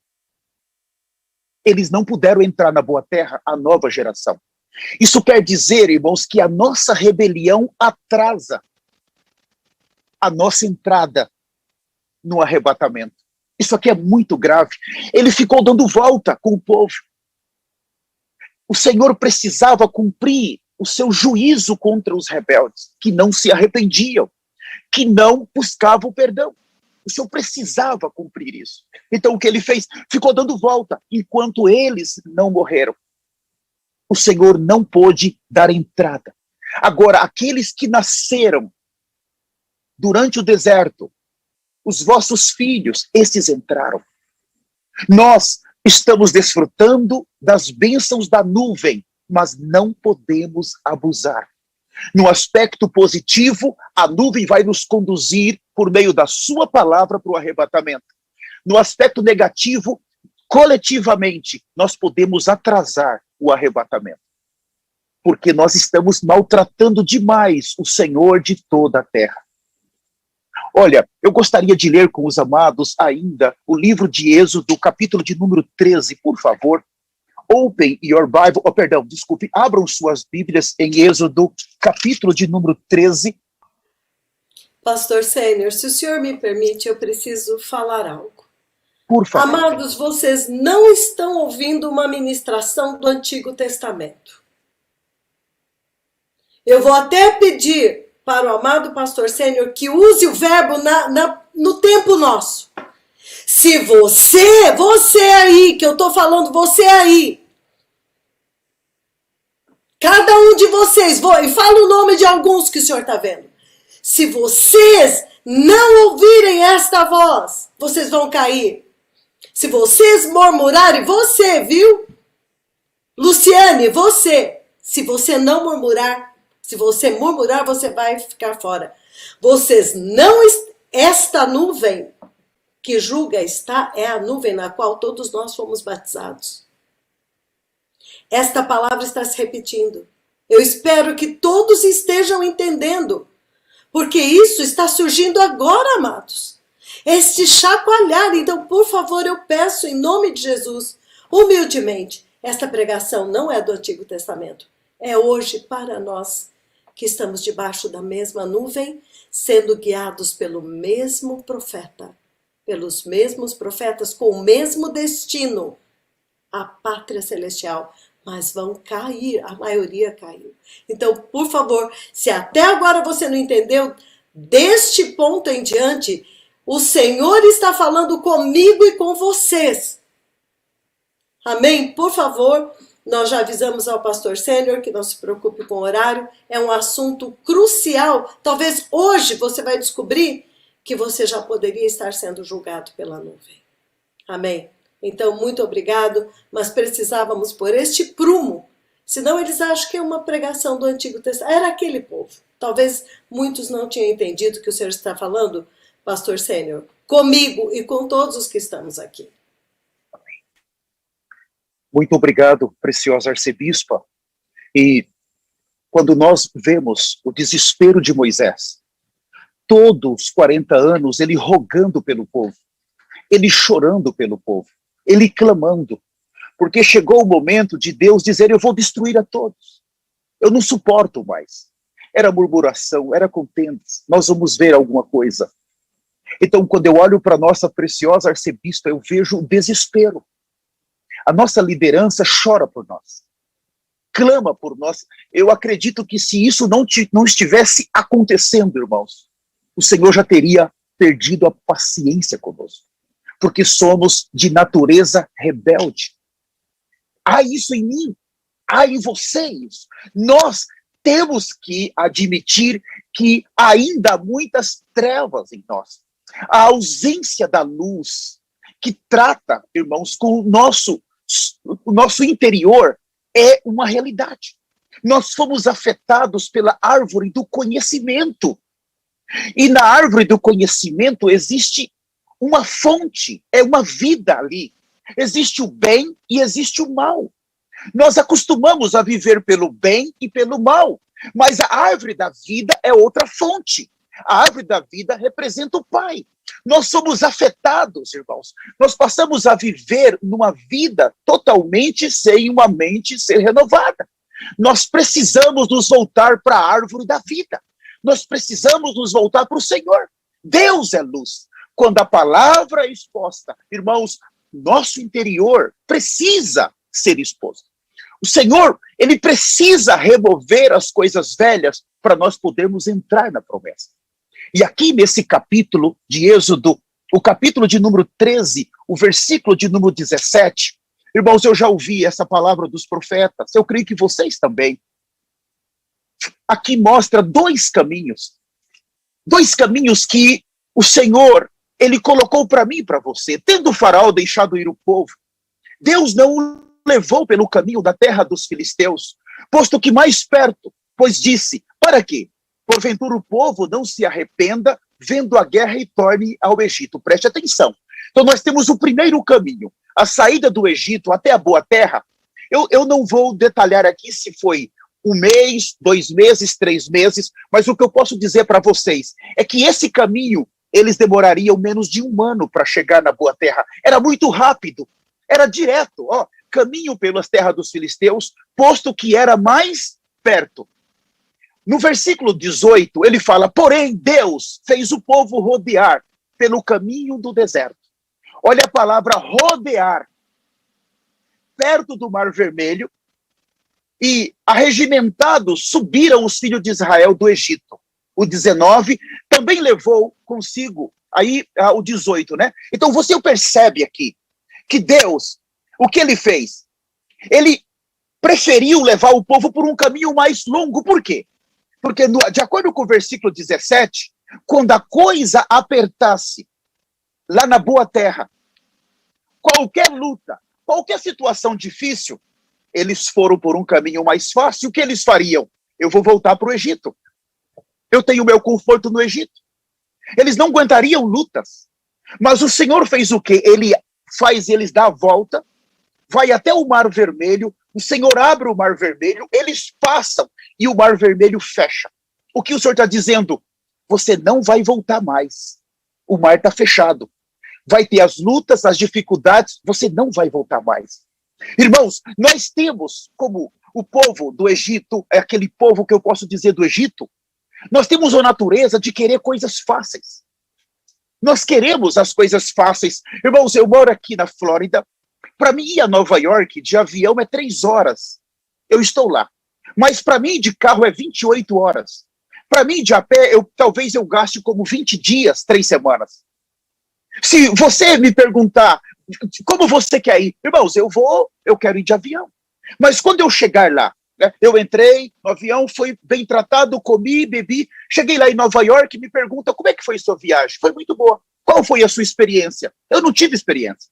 eles não puderam entrar na boa terra, a nova geração. Isso quer dizer, irmãos, que a nossa rebelião atrasa a nossa entrada no arrebatamento. Isso aqui é muito grave. Ele ficou dando volta com o povo. O Senhor precisava cumprir o seu juízo contra os rebeldes, que não se arrependiam, que não buscavam perdão. O Senhor precisava cumprir isso. Então o que ele fez? Ficou dando volta, enquanto eles não morreram. O Senhor não pôde dar entrada. Agora, aqueles que nasceram durante o deserto, os vossos filhos, esses entraram. Nós estamos desfrutando das bênçãos da nuvem, mas não podemos abusar. No aspecto positivo, a nuvem vai nos conduzir por meio da sua palavra para o arrebatamento. No aspecto negativo, coletivamente, nós podemos atrasar o arrebatamento. Porque nós estamos maltratando demais o Senhor de toda a terra. Olha, eu gostaria de ler com os amados ainda o livro de Êxodo, capítulo de número 13, por favor. Open your Bible, abram suas Bíblias em Êxodo, capítulo de número 13.
Pastor Sênior, se o senhor me permite, eu preciso falar algo.
Por favor.
Amados, vocês não estão ouvindo uma ministração do Antigo Testamento. Eu vou até pedir para o amado pastor Sênior que use o verbo no tempo nosso. Se você aí, que eu estou falando, você aí, cada um de vocês, e fala o nome de alguns que o senhor está vendo. Se vocês não ouvirem esta voz, vocês vão cair. Se vocês murmurarem, você, viu? Luciane, você. Se você não murmurar, se você murmurar, você vai ficar fora. Vocês não... Esta nuvem que julga é a nuvem na qual todos nós fomos batizados. Esta palavra está se repetindo. Eu espero que todos estejam entendendo. Porque isso está surgindo agora, amados. Este chacoalhar. Então, por favor, eu peço em nome de Jesus, humildemente, esta pregação não é do Antigo Testamento. É hoje para nós que estamos debaixo da mesma nuvem, sendo guiados pelo mesmo profeta, pelos mesmos profetas com o mesmo destino, a pátria celestial, mas vão cair, a maioria caiu. Então, por favor, se até agora você não entendeu, deste ponto em diante, o Senhor está falando comigo e com vocês. Amém? Por favor, nós já avisamos ao pastor Sênior que não se preocupe com o horário, é um assunto crucial. Talvez hoje você vai descobrir que você já poderia estar sendo julgado pela nuvem. Amém? Então, muito obrigado, mas precisávamos pôr este prumo, senão eles acham que é uma pregação do Antigo Testamento. Era aquele povo. Talvez muitos não tinham entendido o que o Senhor está falando, pastor Sênior. comigo e com todos os que estamos aqui.
Muito obrigado, preciosa arcebispa. E quando nós vemos o desespero de Moisés, todos os 40 anos, ele rogando pelo povo, ele chorando pelo povo, ele clamando, porque chegou o momento de Deus dizer: eu vou destruir a todos, eu não suporto mais. Era murmuração, era contendas, nós vamos ver alguma coisa. Então, quando eu olho para a nossa preciosa arcebispa, eu vejo o desespero. A nossa liderança chora por nós, clama por nós. Eu acredito que se isso não estivesse acontecendo, irmãos, o Senhor já teria perdido a paciência conosco, porque somos de natureza rebelde. Há isso em mim, há em você isso. Nós temos que admitir que ainda há muitas trevas em nós. A ausência da luz que trata, irmãos, com o nosso interior é uma realidade. Nós fomos afetados pela árvore do conhecimento. E na árvore do conhecimento existe uma fonte, é uma vida ali. Existe o bem e existe o mal. Nós acostumamos a viver pelo bem e pelo mal, mas a árvore da vida é outra fonte. A árvore da vida representa o Pai. Nós somos afetados, irmãos. Nós passamos a viver numa vida totalmente sem uma mente ser renovada. Nós precisamos nos voltar para a árvore da vida. Nós precisamos nos voltar para o Senhor. Deus é luz. Quando a palavra é exposta, irmãos, nosso interior precisa ser exposto. O Senhor, ele precisa remover as coisas velhas para nós podermos entrar na promessa. E aqui nesse capítulo de Êxodo, o capítulo de número 13, o versículo de número 17, irmãos, eu já ouvi essa palavra dos profetas, eu creio que vocês também. Aqui mostra dois caminhos que o Senhor, ele colocou para mim e para você. Tendo o faraó deixado ir o povo, Deus não o levou pelo caminho da terra dos filisteus, posto que mais perto, pois disse: para quê? Porventura o povo não se arrependa, vendo a guerra, e torne ao Egito. Preste atenção. Então nós temos o primeiro caminho, a saída do Egito até a boa terra. Eu não vou detalhar aqui se foi 1 mês, 2 meses, 3 meses, mas o que eu posso dizer para vocês é que esse caminho, eles demorariam menos de 1 ano para chegar na boa terra. Era muito rápido, era direto, caminho pelas terras dos filisteus, posto que era mais perto. No versículo 18, ele fala: porém, Deus fez o povo rodear pelo caminho do deserto. Olha a palavra rodear. Perto do Mar Vermelho, e arregimentados subiram os filhos de Israel do Egito. O 19 também levou consigo, aí o 18, né? Então você percebe aqui que Deus, o que ele fez? Ele preferiu levar o povo por um caminho mais longo. Por quê? Porque, de acordo com o versículo 17, quando a coisa apertasse lá na boa terra, qualquer luta, qualquer situação difícil, eles foram por um caminho mais fácil. O que eles fariam? Eu vou voltar para o Egito. Eu tenho meu conforto no Egito. Eles não aguentariam lutas. Mas o Senhor fez o quê? Ele faz eles dar a volta, vai até o Mar Vermelho, o Senhor abre o Mar Vermelho, eles passam e o Mar Vermelho fecha. O que o Senhor está dizendo? Você não vai voltar mais. O mar está fechado. Vai ter as lutas, as dificuldades, você não vai voltar mais. Irmãos, nós temos, como o povo do Egito, é aquele povo que eu posso dizer do Egito, nós temos a natureza de querer coisas fáceis. Nós queremos as coisas fáceis. Irmãos, eu moro aqui na Flórida. Para mim ir a Nova York de avião é 3 horas. Eu estou lá. Mas para mim de carro é 28 horas. Para mim de a pé, talvez eu gaste como 20 dias, 3 semanas. Se você me perguntar como você quer ir, irmãos, eu quero ir de avião. Mas quando eu chegar lá, né, eu entrei no avião, fui bem tratado, comi, bebi, cheguei lá em Nova York, me pergunta: como é que foi a sua viagem? Foi muito boa. Qual foi a sua experiência? Eu não tive experiência.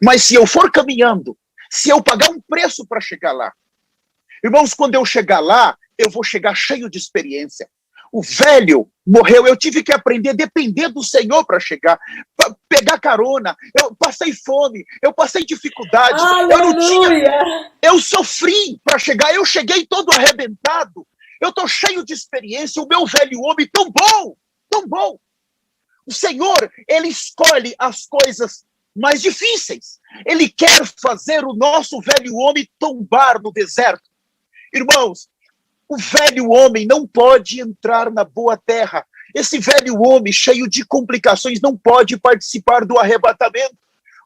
Mas se eu for caminhando, se eu pagar um preço para chegar lá, irmãos, quando eu chegar lá, eu vou chegar cheio de experiência. O velho morreu, eu tive que aprender a depender do Senhor para chegar. pegar carona, eu passei fome, eu passei dificuldade, eu não tinha,
Aleluia!
eu sofri para chegar, eu cheguei todo arrebentado, eu estou cheio de experiência, o meu velho homem tão bom, tão bom. O Senhor, Ele escolhe as coisas mais difíceis. Ele quer fazer o nosso velho homem tombar no deserto. Irmãos, o velho homem não pode entrar na boa terra. Esse velho homem, cheio de complicações, não pode participar do arrebatamento.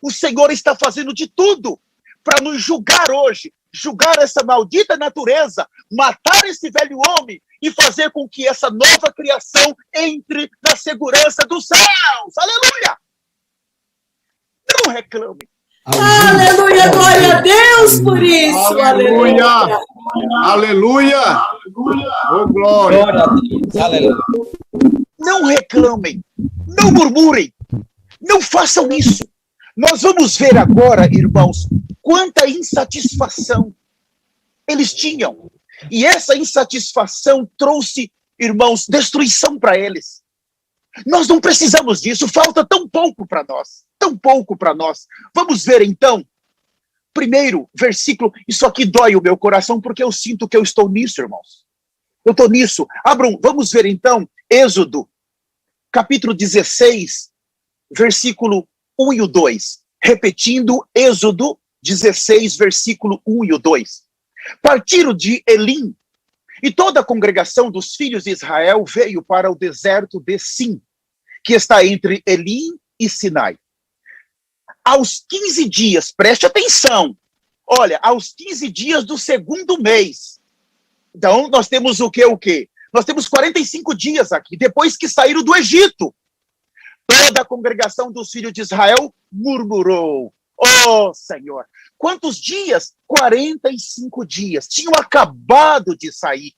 O Senhor está fazendo de tudo para nos julgar hoje, julgar essa maldita natureza, matar esse velho homem e fazer com que essa nova criação entre na segurança dos céus. Aleluia! Não reclame.
Aleluia! Glória a Deus por isso!
Aleluia!
Aleluia!
Aleluia! Oh, glória!
Glória a Deus. Aleluia.
Não reclamem, não murmurem, não façam isso. Nós vamos ver agora, irmãos, quanta insatisfação eles tinham. E essa insatisfação trouxe, irmãos, destruição para eles. Nós não precisamos disso, falta tão pouco para nós, tão pouco para nós. Vamos ver então, primeiro versículo, isso aqui dói o meu coração porque eu sinto que eu estou nisso, irmãos. Eu estou nisso. Abram, vamos ver então, Êxodo, capítulo 16, versículo 1 e o 2. Repetindo, Êxodo 16, versículo 1 e o 2. Partiram de Elim, e toda a congregação dos filhos de Israel veio para o deserto de Sim, que está entre Elim e Sinai. Aos 15 dias, preste atenção, olha, aos 15 dias do segundo mês. Então, nós temos o quê? Nós temos 45 dias aqui, depois que saíram do Egito. Toda a congregação dos filhos de Israel murmurou. Oh, Senhor! Quantos dias? 45 dias. Tinham acabado de sair.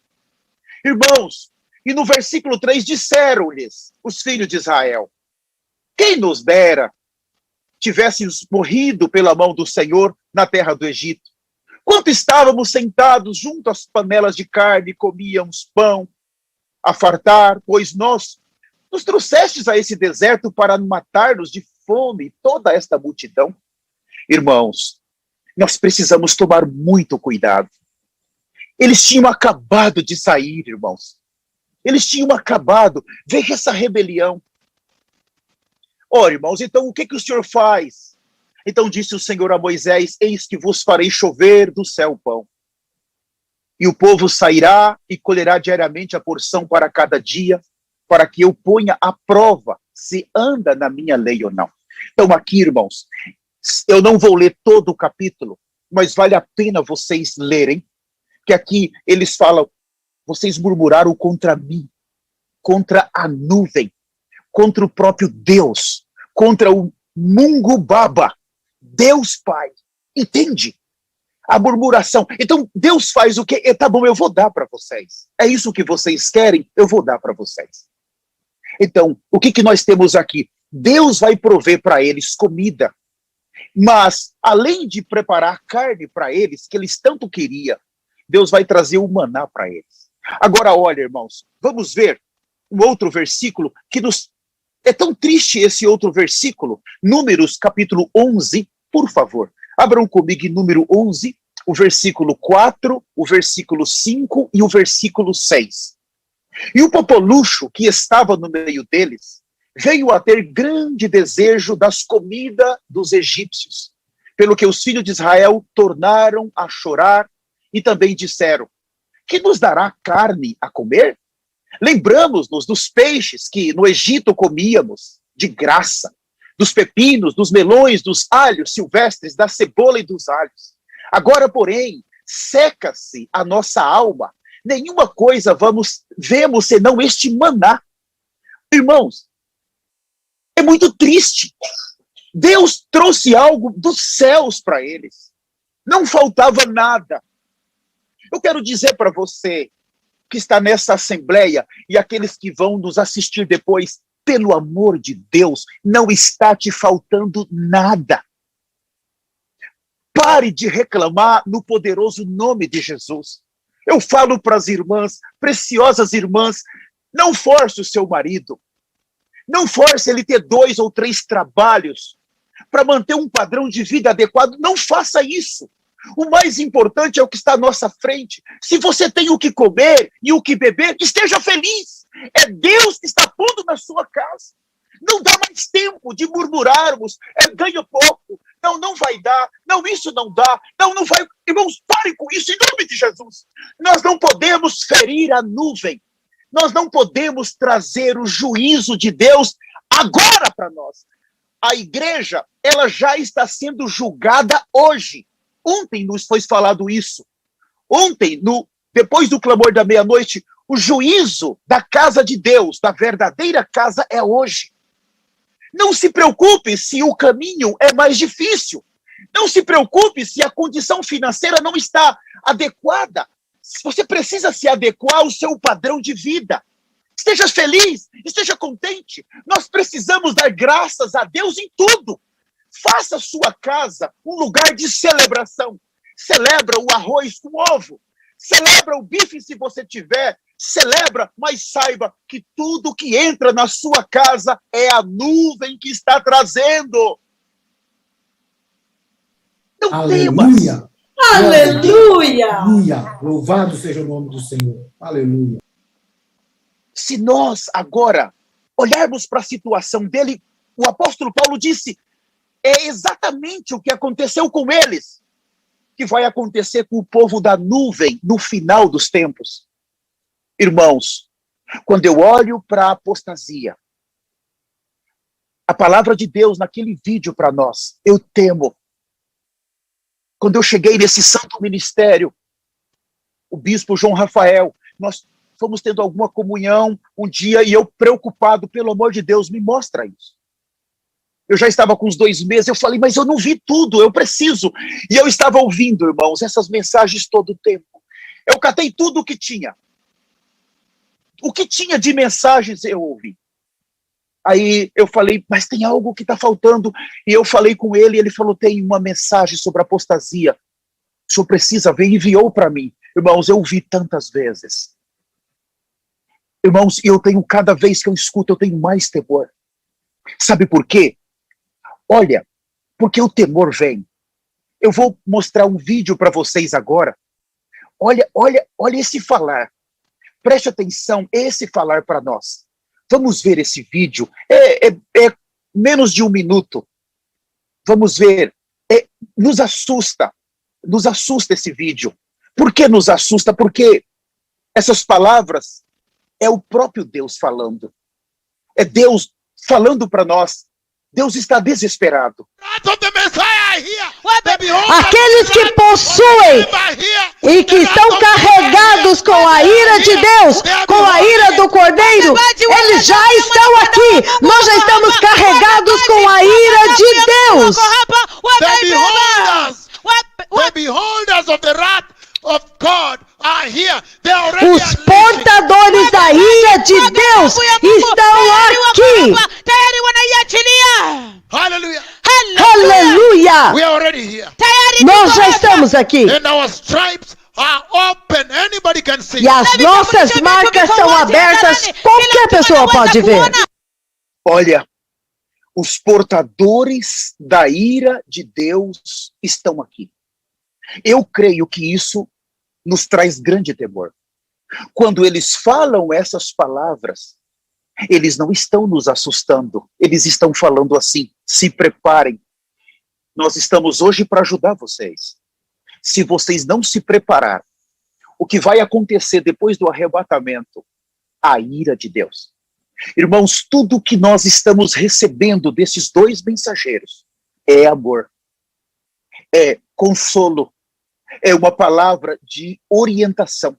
Irmãos, e no versículo 3 disseram-lhes os filhos de Israel: quem nos dera tivéssemos morrido pela mão do Senhor na terra do Egito. Quando estávamos sentados junto às panelas de carne, comíamos pão a fartar, pois nós nos trouxestes a esse deserto para matar-nos de fome toda esta multidão. Irmãos, nós precisamos tomar muito cuidado. Eles tinham acabado de sair, irmãos. Eles tinham acabado. Veja essa rebelião. Ora, irmãos, então o que o Senhor faz? Então disse o Senhor a Moisés: eis que vos farei chover do céu pão. E o povo sairá e colherá diariamente a porção para cada dia, para que eu ponha à prova se anda na minha lei ou não. Então aqui, irmãos, eu não vou ler todo o capítulo, mas vale a pena vocês lerem, que aqui eles falam: vocês murmuraram contra mim, contra a nuvem, contra o próprio Deus, contra o Mungu Baba, Deus Pai. Entende? A murmuração. Então, Deus faz o quê? Tá bom, eu vou dar para vocês. É isso que vocês querem? Eu vou dar para vocês. Então, o que nós temos aqui? Deus vai prover para eles comida. Mas, além de preparar carne para eles, que eles tanto queriam, Deus vai trazer o maná para eles. Agora, olha, irmãos, vamos ver um outro versículo que nos... É tão triste esse outro versículo. Números, capítulo 11, por favor. Abram comigo em número 11, o versículo 4, o versículo 5 e o versículo 6. E o popolucho que estava no meio deles veio a ter grande desejo das comidas dos egípcios, pelo que os filhos de Israel tornaram a chorar e também disseram: que nos dará carne a comer? Lembramos-nos dos peixes que no Egito comíamos de graça, dos pepinos, dos melões, dos alhos silvestres, da cebola e dos alhos. Agora, porém, seca-se a nossa alma. Nenhuma coisa vemos senão este maná. Irmãos, é muito triste. Deus trouxe algo dos céus para eles. Não faltava nada. Eu quero dizer para você que está nessa assembleia e aqueles que vão nos assistir depois: pelo amor de Deus, não está te faltando nada. Pare de reclamar no poderoso nome de Jesus. Eu falo para as irmãs, preciosas irmãs, não force o seu marido. Não force ele ter 2 ou 3 trabalhos para manter um padrão de vida adequado. Não faça isso. O mais importante é o que está à nossa frente. Se você tem o que comer e o que beber, esteja feliz. É Deus que está pondo na sua casa. Não dá mais tempo de murmurarmos. Ganho pouco. Não, não vai dar. Não, isso não dá. Não, não vai. Irmãos, parem com isso em nome de Jesus. Nós não podemos ferir a nuvem. Nós não podemos trazer o juízo de Deus agora para nós. A igreja, ela já está sendo julgada hoje. Ontem nos foi falado isso. Ontem, depois do clamor da meia-noite, o juízo da casa de Deus, da verdadeira casa, é hoje. Não se preocupe se o caminho é mais difícil. Não se preocupe se a condição financeira não está adequada. Você precisa se adequar ao seu padrão de vida. Esteja feliz, esteja contente. Nós precisamos dar graças a Deus em tudo. Faça a sua casa um lugar de celebração. Celebra o arroz com ovo. Celebra o bife se você tiver. Celebra, mas saiba que tudo que entra na sua casa é a nuvem que está trazendo. Não temas.
Aleluia.
Aleluia!
Aleluia. Louvado seja o nome do Senhor. Aleluia.
Se nós agora olharmos para a situação dele, o apóstolo Paulo disse, é exatamente o que aconteceu com eles, que vai acontecer com o povo da nuvem no final dos tempos. Irmãos, quando eu olho para a apostasia, a palavra de Deus naquele vídeo para nós, eu temo. Quando eu cheguei nesse santo ministério, o bispo João Rafael, nós fomos tendo alguma comunhão um dia e eu preocupado, pelo amor de Deus, me mostra isso. Eu já estava com uns 2 meses, eu falei, mas eu não vi tudo, eu preciso. E eu estava ouvindo, irmãos, essas mensagens todo o tempo. Eu catei tudo o que tinha. O que tinha de mensagens eu ouvi. Aí eu falei, mas tem algo que está faltando. E eu falei com ele, e ele falou, tem uma mensagem sobre apostasia. O senhor precisa ver, e enviou para mim. Irmãos, eu ouvi tantas vezes. Irmãos, eu tenho, cada vez que eu escuto, eu tenho mais temor. Sabe por quê? Olha, porque o temor vem. Eu vou mostrar um vídeo para vocês agora. Olha esse falar. Preste atenção, esse falar para nós. Vamos ver esse vídeo. É menos de 1 minuto. Vamos ver. Nos assusta esse vídeo. Por que nos assusta? Porque essas palavras é o próprio Deus falando. É Deus falando para nós. Deus está desesperado.
Aqueles que possuem e que estão carregados com a ira de Deus, com a ira do Cordeiro, eles já estão aqui. Nós já estamos carregados com a ira de Deus.
The beholders of the wrath of God are here.
Os portadores da ira de Deus estão aqui.
Hallelujah.
Aleluia!
We are already here.
Nós já estamos aqui.
And our stripes are open. Anybody can see.
E as nossas marcas são abertas. Qualquer pessoa pode ver.
Olha, os portadores da ira de Deus estão aqui. Eu creio que isso nos traz grande temor. Quando eles falam essas palavras, eles não estão nos assustando, eles estão falando assim, se preparem. Nós estamos hoje para ajudar vocês. Se vocês não se preparar, o que vai acontecer depois do arrebatamento? A ira de Deus. Irmãos, tudo que nós estamos recebendo desses 2 mensageiros é amor, é consolo, é uma palavra de orientação.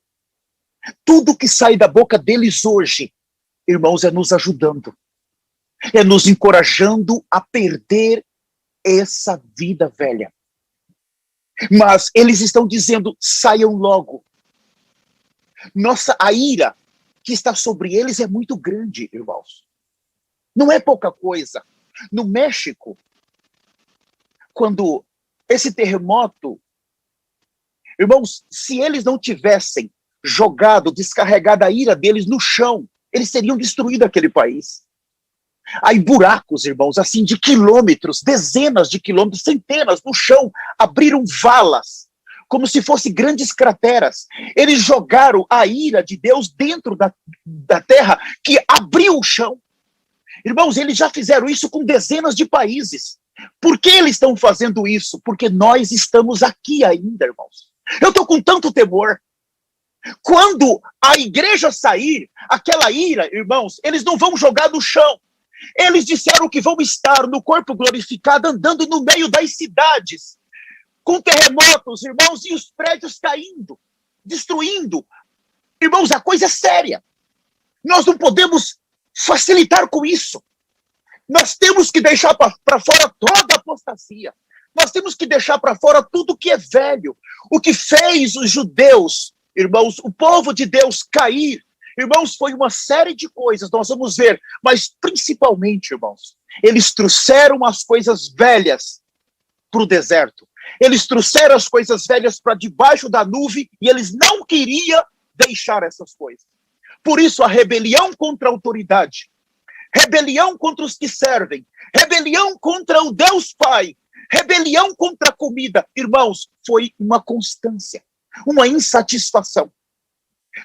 Tudo que sai da boca deles hoje, irmãos, é nos ajudando, é nos encorajando a perder essa vida velha. Mas eles estão dizendo, saiam logo. A ira que está sobre eles é muito grande, irmãos. Não é pouca coisa. No México, quando esse terremoto, irmãos, se eles não tivessem descarregado a ira deles no chão, eles teriam destruído aquele país. Aí buracos, irmãos, assim de quilômetros, dezenas de quilômetros, centenas no chão, abriram valas, como se fossem grandes crateras. Eles jogaram a ira de Deus dentro da terra, que abriu o chão. Irmãos, eles já fizeram isso com dezenas de países. Por que eles estão fazendo isso? Porque nós estamos aqui ainda, irmãos. Eu estou com tanto temor. Quando a igreja sair, aquela ira, irmãos, eles não vão jogar no chão. Eles disseram que vão estar no corpo glorificado, andando no meio das cidades, com terremotos, irmãos, e os prédios caindo, destruindo. Irmãos, a coisa é séria. Nós não podemos facilitar com isso. Nós temos que deixar para fora toda a apostasia. Nós temos que deixar para fora tudo que é velho. O que fez os judeus, irmãos, o povo de Deus cair, irmãos, foi uma série de coisas, nós vamos ver, mas principalmente, irmãos, eles trouxeram as coisas velhas para o deserto. Eles trouxeram as coisas velhas para debaixo da nuvem e eles não queriam deixar essas coisas. Por isso, a rebelião contra a autoridade, rebelião contra os que servem, rebelião contra o Deus Pai, rebelião contra a comida, irmãos, foi uma constância, uma insatisfação.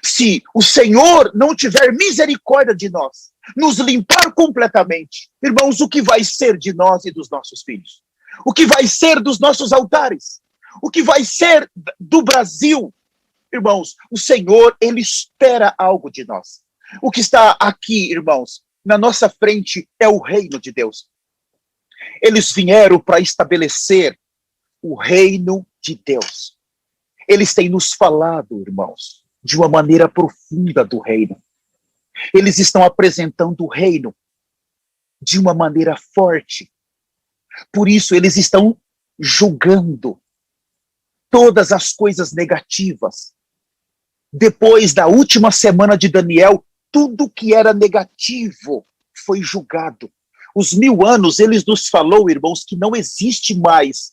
Se o Senhor não tiver misericórdia de nós, nos limpar completamente, irmãos, o que vai ser de nós e dos nossos filhos? O que vai ser dos nossos altares? O que vai ser do Brasil? Irmãos, o Senhor, Ele espera algo de nós. O que está aqui, irmãos, na nossa frente é o reino de Deus. Eles vieram para estabelecer o reino de Deus. Eles têm nos falado, irmãos, de uma maneira profunda do reino. Eles estão apresentando o reino de uma maneira forte. Por isso, eles estão julgando todas as coisas negativas. Depois da última semana de Daniel, tudo que era negativo foi julgado. Os 1000 anos, eles nos falou, irmãos, que não existe mais.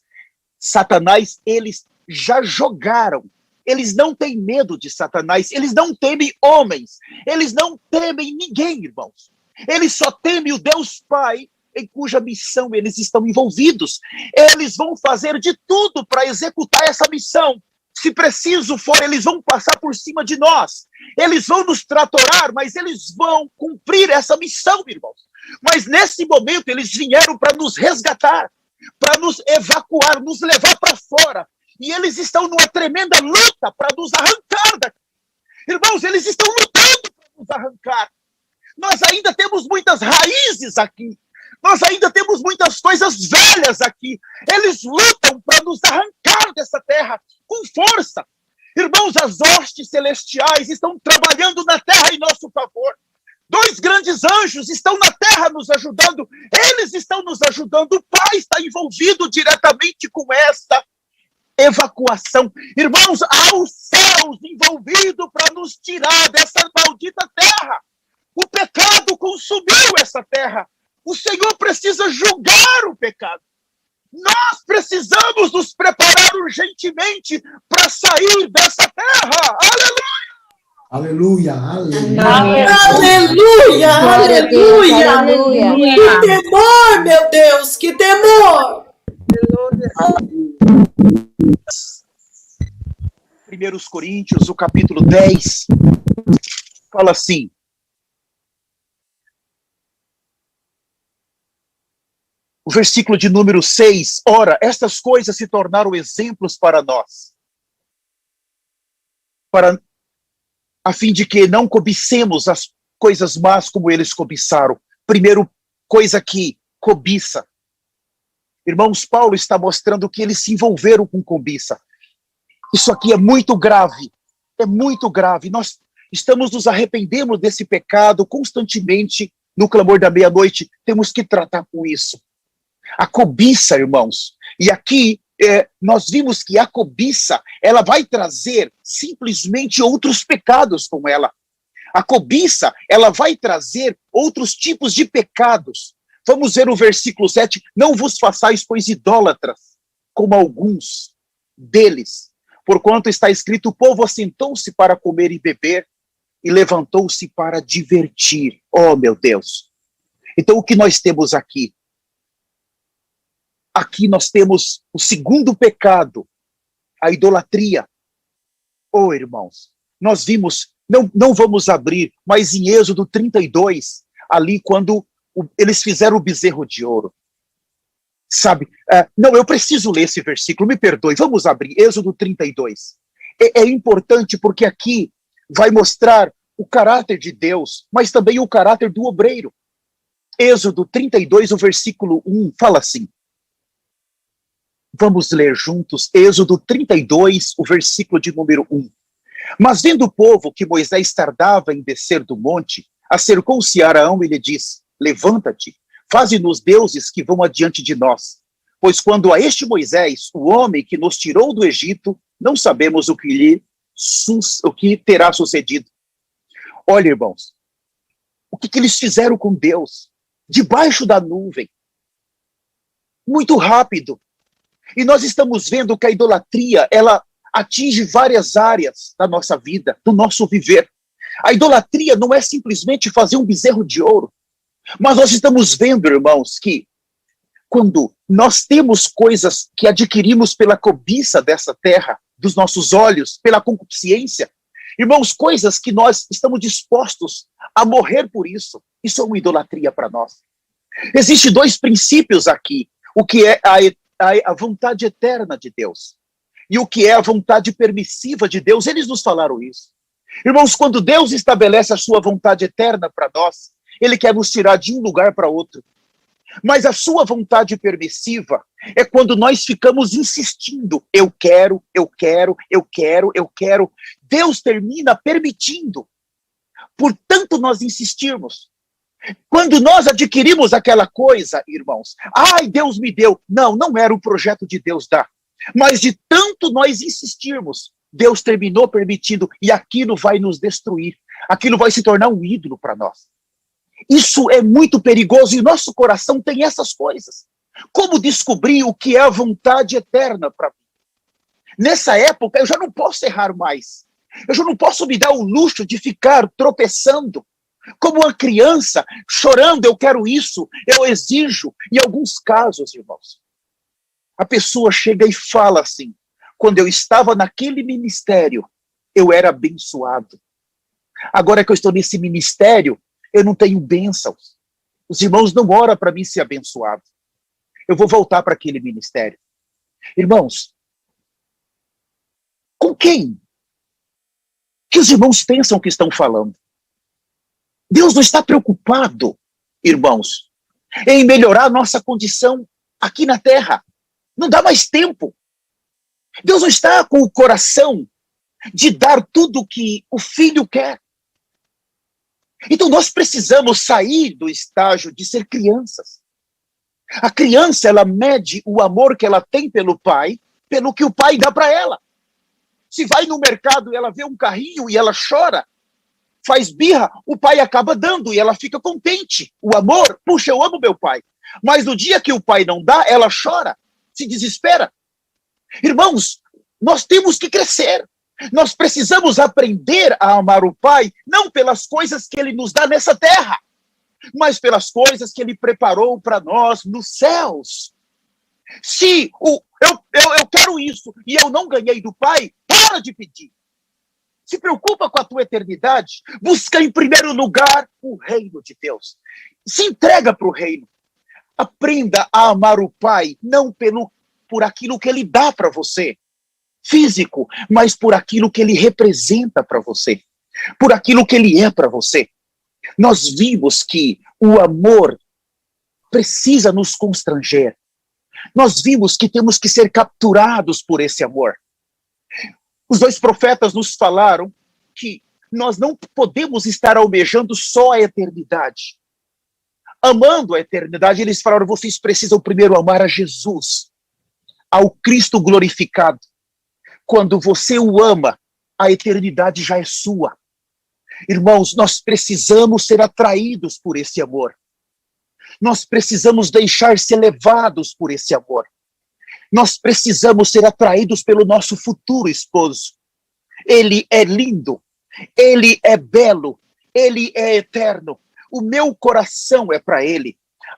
Satanás, eles já jogaram. Eles não têm medo de Satanás, eles não temem homens, eles não temem ninguém, irmãos. Eles só temem o Deus Pai, em cuja missão eles estão envolvidos. Eles vão fazer de tudo para executar essa missão. Se preciso for, eles vão passar por cima de nós. Eles vão nos tratorar, mas eles vão cumprir essa missão, irmãos. Mas nesse momento eles vieram para nos resgatar, para nos evacuar, nos levar para fora. E eles estão numa tremenda luta para nos arrancar daqui. Irmãos, eles estão lutando para nos arrancar. Nós ainda temos muitas raízes aqui. Nós ainda temos muitas coisas velhas aqui. Eles lutam para nos arrancar dessa terra com força. Irmãos, as hostes celestiais estão trabalhando na terra em nosso favor. 2 grandes anjos estão na terra nos ajudando. Eles estão nos ajudando. O Pai está envolvido diretamente com esta evacuação. Irmãos, há os céus envolvidos para nos tirar dessa maldita terra. O pecado consumiu essa terra. O Senhor precisa julgar o pecado. Nós precisamos nos preparar urgentemente para sair dessa terra. Aleluia!
Aleluia,
Aleluia,
aleluia.
aleluia.
Aleluia.
Que temor, meu Deus, que temor.
1 Coríntios, o capítulo 10, fala assim: o versículo de número 6, ora, estas coisas se tornaram exemplos para nós, a fim de que não cobicemos as coisas más como eles cobiçaram. Primeiro, coisa que cobiça. Irmãos, Paulo está mostrando que eles se envolveram com cobiça. Isso aqui é muito grave. É muito grave. Nós estamos nos arrependendo desse pecado constantemente no clamor da meia-noite. Temos que tratar com isso. A cobiça, irmãos. E aqui nós vimos que a cobiça, ela vai trazer simplesmente outros pecados com ela. A cobiça, ela vai trazer outros tipos de pecados. Vamos ver o versículo 7. Não vos façais, pois, idólatras, como alguns deles. Porquanto está escrito, o povo assentou-se para comer e beber, e levantou-se para divertir. Oh, meu Deus! Então, o que nós temos aqui? Aqui nós temos o segundo pecado, a idolatria. Oh, irmãos, nós vimos, não vamos abrir, mas em Êxodo 32, ali quando eles fizeram o bezerro de ouro. Sabe, não, eu preciso ler esse versículo, me perdoe, vamos abrir, Êxodo 32. É importante porque aqui vai mostrar o caráter de Deus, mas também o caráter do obreiro. Êxodo 32, o versículo 1, fala assim. Vamos ler juntos, Êxodo 32, o versículo de número 1. Mas vendo o povo que Moisés tardava em descer do monte, acercou-se a Araão e lhe disse, levanta-te, faze-nos deuses que vão adiante de nós. Pois quando a este Moisés, o homem que nos tirou do Egito, não sabemos o que terá sucedido. Olha, irmãos, o que eles fizeram com Deus? Debaixo da nuvem. Muito rápido. E nós estamos vendo que a idolatria, ela atinge várias áreas da nossa vida, do nosso viver. A idolatria não é simplesmente fazer um bezerro de ouro. Mas nós estamos vendo, irmãos, que quando nós temos coisas que adquirimos pela cobiça dessa terra, dos nossos olhos, pela concupiscência, irmãos, coisas que nós estamos dispostos a morrer por isso é uma idolatria para nós. Existem dois princípios aqui, o que é a vontade eterna de Deus e o que é a vontade permissiva de Deus. Eles nos falaram isso. Irmãos, quando Deus estabelece a sua vontade eterna para nós, Ele quer nos tirar de um lugar para outro. Mas a sua vontade permissiva é quando nós ficamos insistindo. Eu quero. Deus termina permitindo. Portanto, nós insistirmos. Quando nós adquirimos aquela coisa, irmãos, Deus me deu. Não era o projeto de Deus dar. Mas de tanto nós insistirmos, Deus terminou permitindo e aquilo vai nos destruir. Aquilo vai se tornar um ídolo para nós. Isso é muito perigoso e nosso coração tem essas coisas. Como descobrir o que é a vontade eterna para mim? Nessa época, eu já não posso errar mais. Eu já não posso me dar o luxo de ficar tropeçando. Como uma criança, chorando, eu quero isso, eu exijo. Em alguns casos, irmãos, a pessoa chega e fala assim, quando eu estava naquele ministério, eu era abençoado. Agora que eu estou nesse ministério, eu não tenho bênçãos. Os irmãos não oram para mim ser abençoado. Eu vou voltar para aquele ministério. Irmãos, com quem que os irmãos pensam que estão falando? Deus não está preocupado, irmãos, em melhorar a nossa condição aqui na terra. Não dá mais tempo. Deus não está com o coração de dar tudo o que o filho quer. Então nós precisamos sair do estágio de ser crianças. A criança, ela mede o amor que ela tem pelo pai, pelo que o pai dá para ela. Se vai no mercado e ela vê um carrinho e ela chora, faz birra, o pai acaba dando e ela fica contente. O amor, puxa, eu amo meu pai. Mas no dia que o pai não dá, ela chora, se desespera. Irmãos, nós temos que crescer. Nós precisamos aprender a amar o Pai, não pelas coisas que Ele nos dá nessa terra, mas pelas coisas que Ele preparou para nós nos céus. Se eu quero isso e eu não ganhei do Pai, para de pedir. Se preocupa com a tua eternidade, busca em primeiro lugar o reino de Deus. Se entrega para o reino. Aprenda a amar o Pai, não por aquilo que Ele dá para você, físico, mas por aquilo que Ele representa para você, por aquilo que Ele é para você. Nós vimos que o amor precisa nos constranger. Nós vimos que temos que ser capturados por esse amor. Os dois profetas nos falaram que nós não podemos estar almejando só a eternidade. Amando a eternidade, eles falaram, vocês precisam primeiro amar a Jesus, ao Cristo glorificado. Quando você o ama, a eternidade já é sua. Irmãos, nós precisamos ser atraídos por esse amor. Nós precisamos deixar ser levados por esse amor. Nós precisamos ser atraídos pelo nosso futuro esposo. Ele é lindo, ele é belo, ele é eterno. O meu coração é para Ele.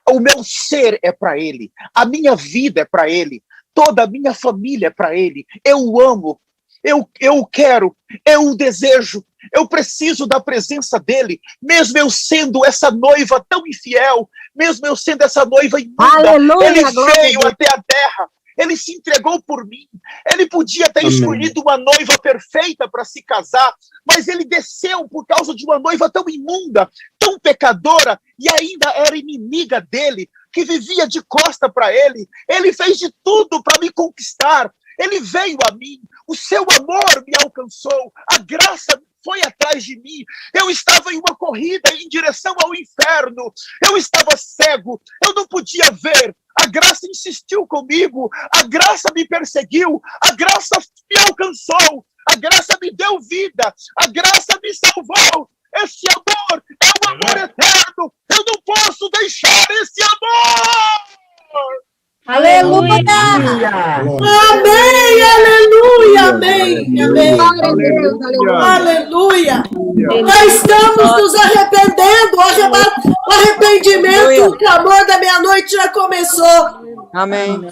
O meu ser é para Ele. A minha vida é para Ele. Toda a minha família é para Ele. Eu o amo. Eu quero. Eu o desejo. Eu preciso da presença dEle. Mesmo eu sendo essa noiva tão infiel. Mesmo eu sendo essa noiva imunda.
Aleluia,
Ele
glória a
veio
Deus.
até a terra. Ele se entregou por mim. Ele podia ter escolhido uma noiva perfeita para se casar, mas ele desceu por causa de uma noiva tão imunda, tão pecadora, e ainda era inimiga dele, que vivia de costa para ele. Ele fez de tudo para me conquistar. Ele veio a mim. O seu amor me alcançou. A graça foi atrás de mim. Eu estava em uma corrida em direção ao inferno. Eu estava cego. Eu não podia ver. A graça insistiu comigo, a graça me perseguiu, a graça me alcançou, a graça me deu vida, a graça me salvou. Esse amor é um amor eterno, eu não posso deixar esse amor!
Aleluia!
Amém, aleluia, amém, amém.
Glória a Deus, aleluia.
Aleluia! Nós estamos nos arrependendo, o arrependimento, o clamor da meia-noite já começou.
Amém.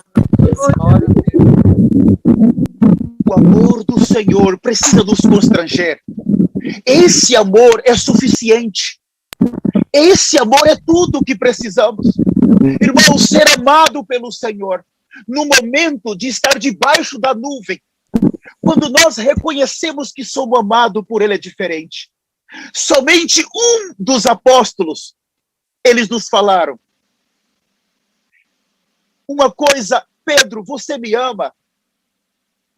O amor do Senhor precisa nos constranger. Esse amor é suficiente. Esse amor é tudo o que precisamos. Irmão, ser amado pelo Senhor, no momento de estar debaixo da nuvem, quando nós reconhecemos que somos amados por Ele, é diferente. Somente um dos apóstolos, eles nos falaram uma coisa: Pedro, você me ama?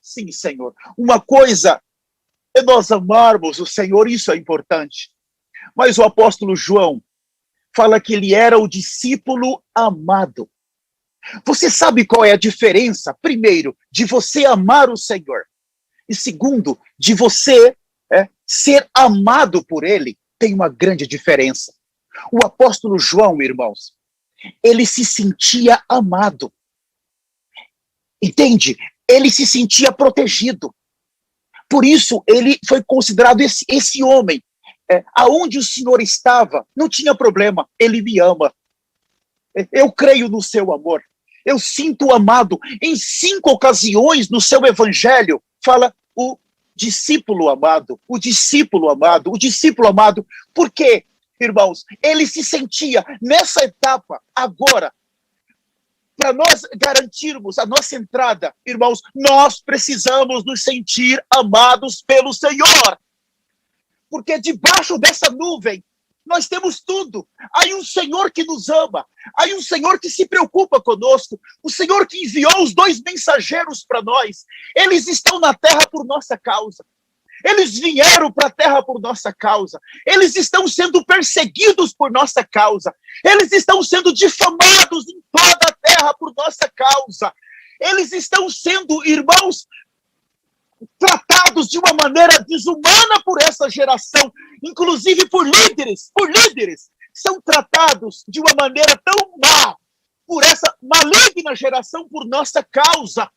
Sim, Senhor. Uma coisa é nós amarmos o Senhor, isso é importante. Mas o apóstolo João fala que ele era o discípulo amado. Você sabe qual é a diferença? Primeiro, de você amar o Senhor. E segundo, de você ser amado por Ele. Tem uma grande diferença. O apóstolo João, irmãos, ele se sentia amado. Entende? Ele se sentia protegido. Por isso, ele foi considerado esse homem. Aonde o Senhor estava, não tinha problema. Ele me ama. Eu creio no seu amor. Eu sinto amado. Em 5 ocasiões no seu evangelho, fala o discípulo amado, o discípulo amado, o discípulo amado. Por quê, irmãos? Ele se sentia nessa etapa, agora, para nós garantirmos a nossa entrada, irmãos, nós precisamos nos sentir amados pelo Senhor. Porque debaixo dessa nuvem, nós temos tudo. Há um Senhor que nos ama. Há um Senhor que se preocupa conosco. O Senhor que enviou os 2 mensageiros para nós. Eles estão na terra por nossa causa. Eles vieram para a terra por nossa causa. Eles estão sendo perseguidos por nossa causa. Eles estão sendo difamados em toda a terra por nossa causa. Eles estão sendo, irmãos, tratados de uma maneira desumana por essa geração, inclusive por líderes, são tratados de uma maneira tão má por essa maligna geração por nossa causa.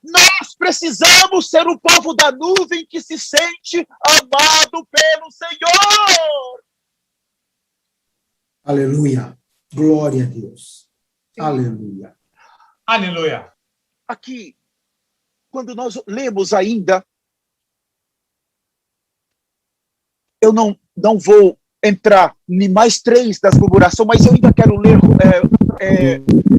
Nós precisamos ser o povo da nuvem que se sente amado pelo Senhor.
Aleluia. Glória a Deus. Aleluia.
Aleluia.
Aqui, quando nós lemos ainda, eu não vou entrar em mais 3 das murmurações, mas eu ainda quero ler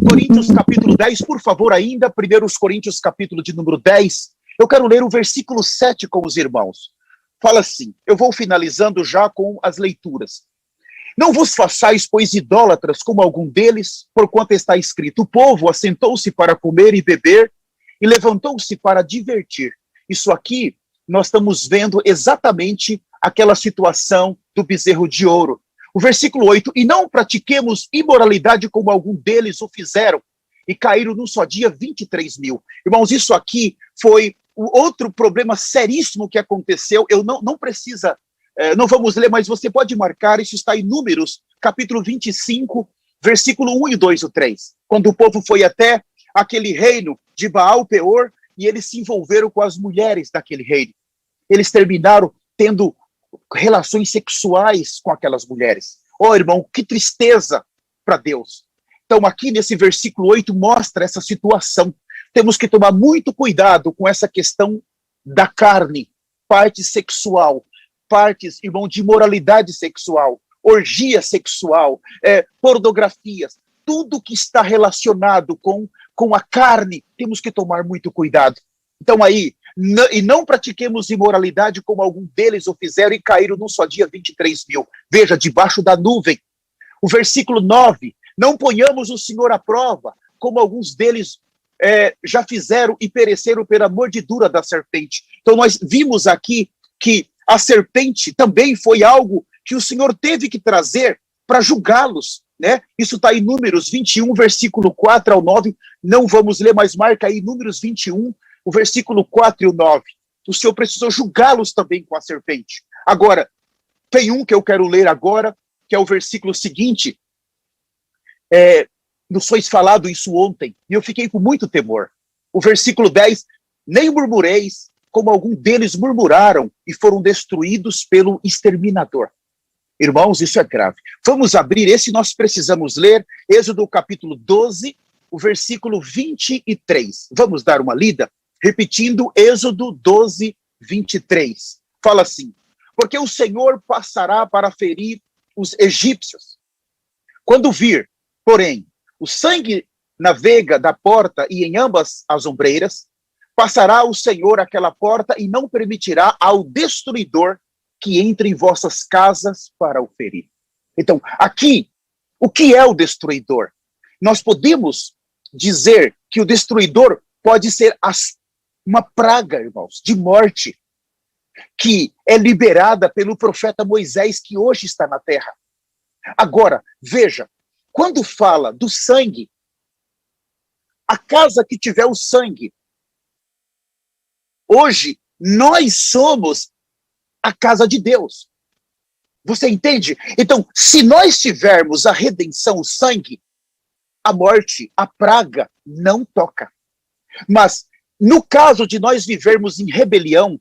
Coríntios capítulo 10, por favor, ainda, 1 Coríntios capítulo de número 10, eu quero ler o versículo 7 com os irmãos. Fala assim, eu vou finalizando já com as leituras. Não vos façais, pois, idólatras como algum deles, porquanto está escrito, o povo assentou-se para comer e beber, e levantou-se para divertir. Isso aqui, nós estamos vendo exatamente aquela situação do bezerro de ouro. O versículo 8, e não pratiquemos imoralidade como algum deles o fizeram, e caíram num só dia 23 mil. Irmãos, isso aqui foi outro problema seríssimo que aconteceu. Eu não precisa, não vamos ler, mas você pode marcar, isso está em Números, capítulo 25, versículo 1 e 2 e 3. Quando o povo foi até aquele reino de Baal Peor, e eles se envolveram com as mulheres daquele reino. Eles terminaram tendo relações sexuais com aquelas mulheres. Oh, irmão, que tristeza para Deus. Então, aqui nesse versículo 8 mostra essa situação. Temos que tomar muito cuidado com essa questão da carne, parte sexual, partes, irmão, de imoralidade sexual, orgia sexual, pornografias, tudo que está relacionado com a carne, temos que tomar muito cuidado. Então aí, e não pratiquemos imoralidade como algum deles o fizeram e caíram num só dia 23 mil. Veja, debaixo da nuvem. O versículo 9, não ponhamos o Senhor à prova, como alguns deles já fizeram e pereceram pela mordidura da serpente. Então nós vimos aqui que a serpente também foi algo que o Senhor teve que trazer para julgá-los, né? Isso está em Números 21, versículo 4 ao 9, não vamos ler, mas marca aí Números 21, o versículo 4 e o 9. O Senhor precisou julgá-los também com a serpente. Agora, tem um que eu quero ler agora, que é o versículo seguinte, nos foi falado isso ontem, e eu fiquei com muito temor. O versículo 10, nem murmureis, como algum deles murmuraram e foram destruídos pelo exterminador. Irmãos, isso é grave. Vamos abrir esse, nós precisamos ler, Êxodo capítulo 12, o versículo 23. Vamos dar uma lida, repetindo Êxodo 12, 23. Fala assim, porque o Senhor passará para ferir os egípcios. Quando vir, porém, o sangue na vega da porta e em ambas as ombreiras, passará o Senhor aquela porta e não permitirá ao destruidor que entre em vossas casas para o ferir. Então, aqui, o que é o destruidor? Nós podemos dizer que o destruidor pode ser uma praga, irmãos, de morte, que é liberada pelo profeta Moisés, que hoje está na terra. Agora, veja, quando fala do sangue, a casa que tiver o sangue, hoje, nós somos a casa de Deus. Você entende? Então, se nós tivermos a redenção, o sangue, a morte, a praga não toca. Mas, no caso de nós vivermos em rebelião,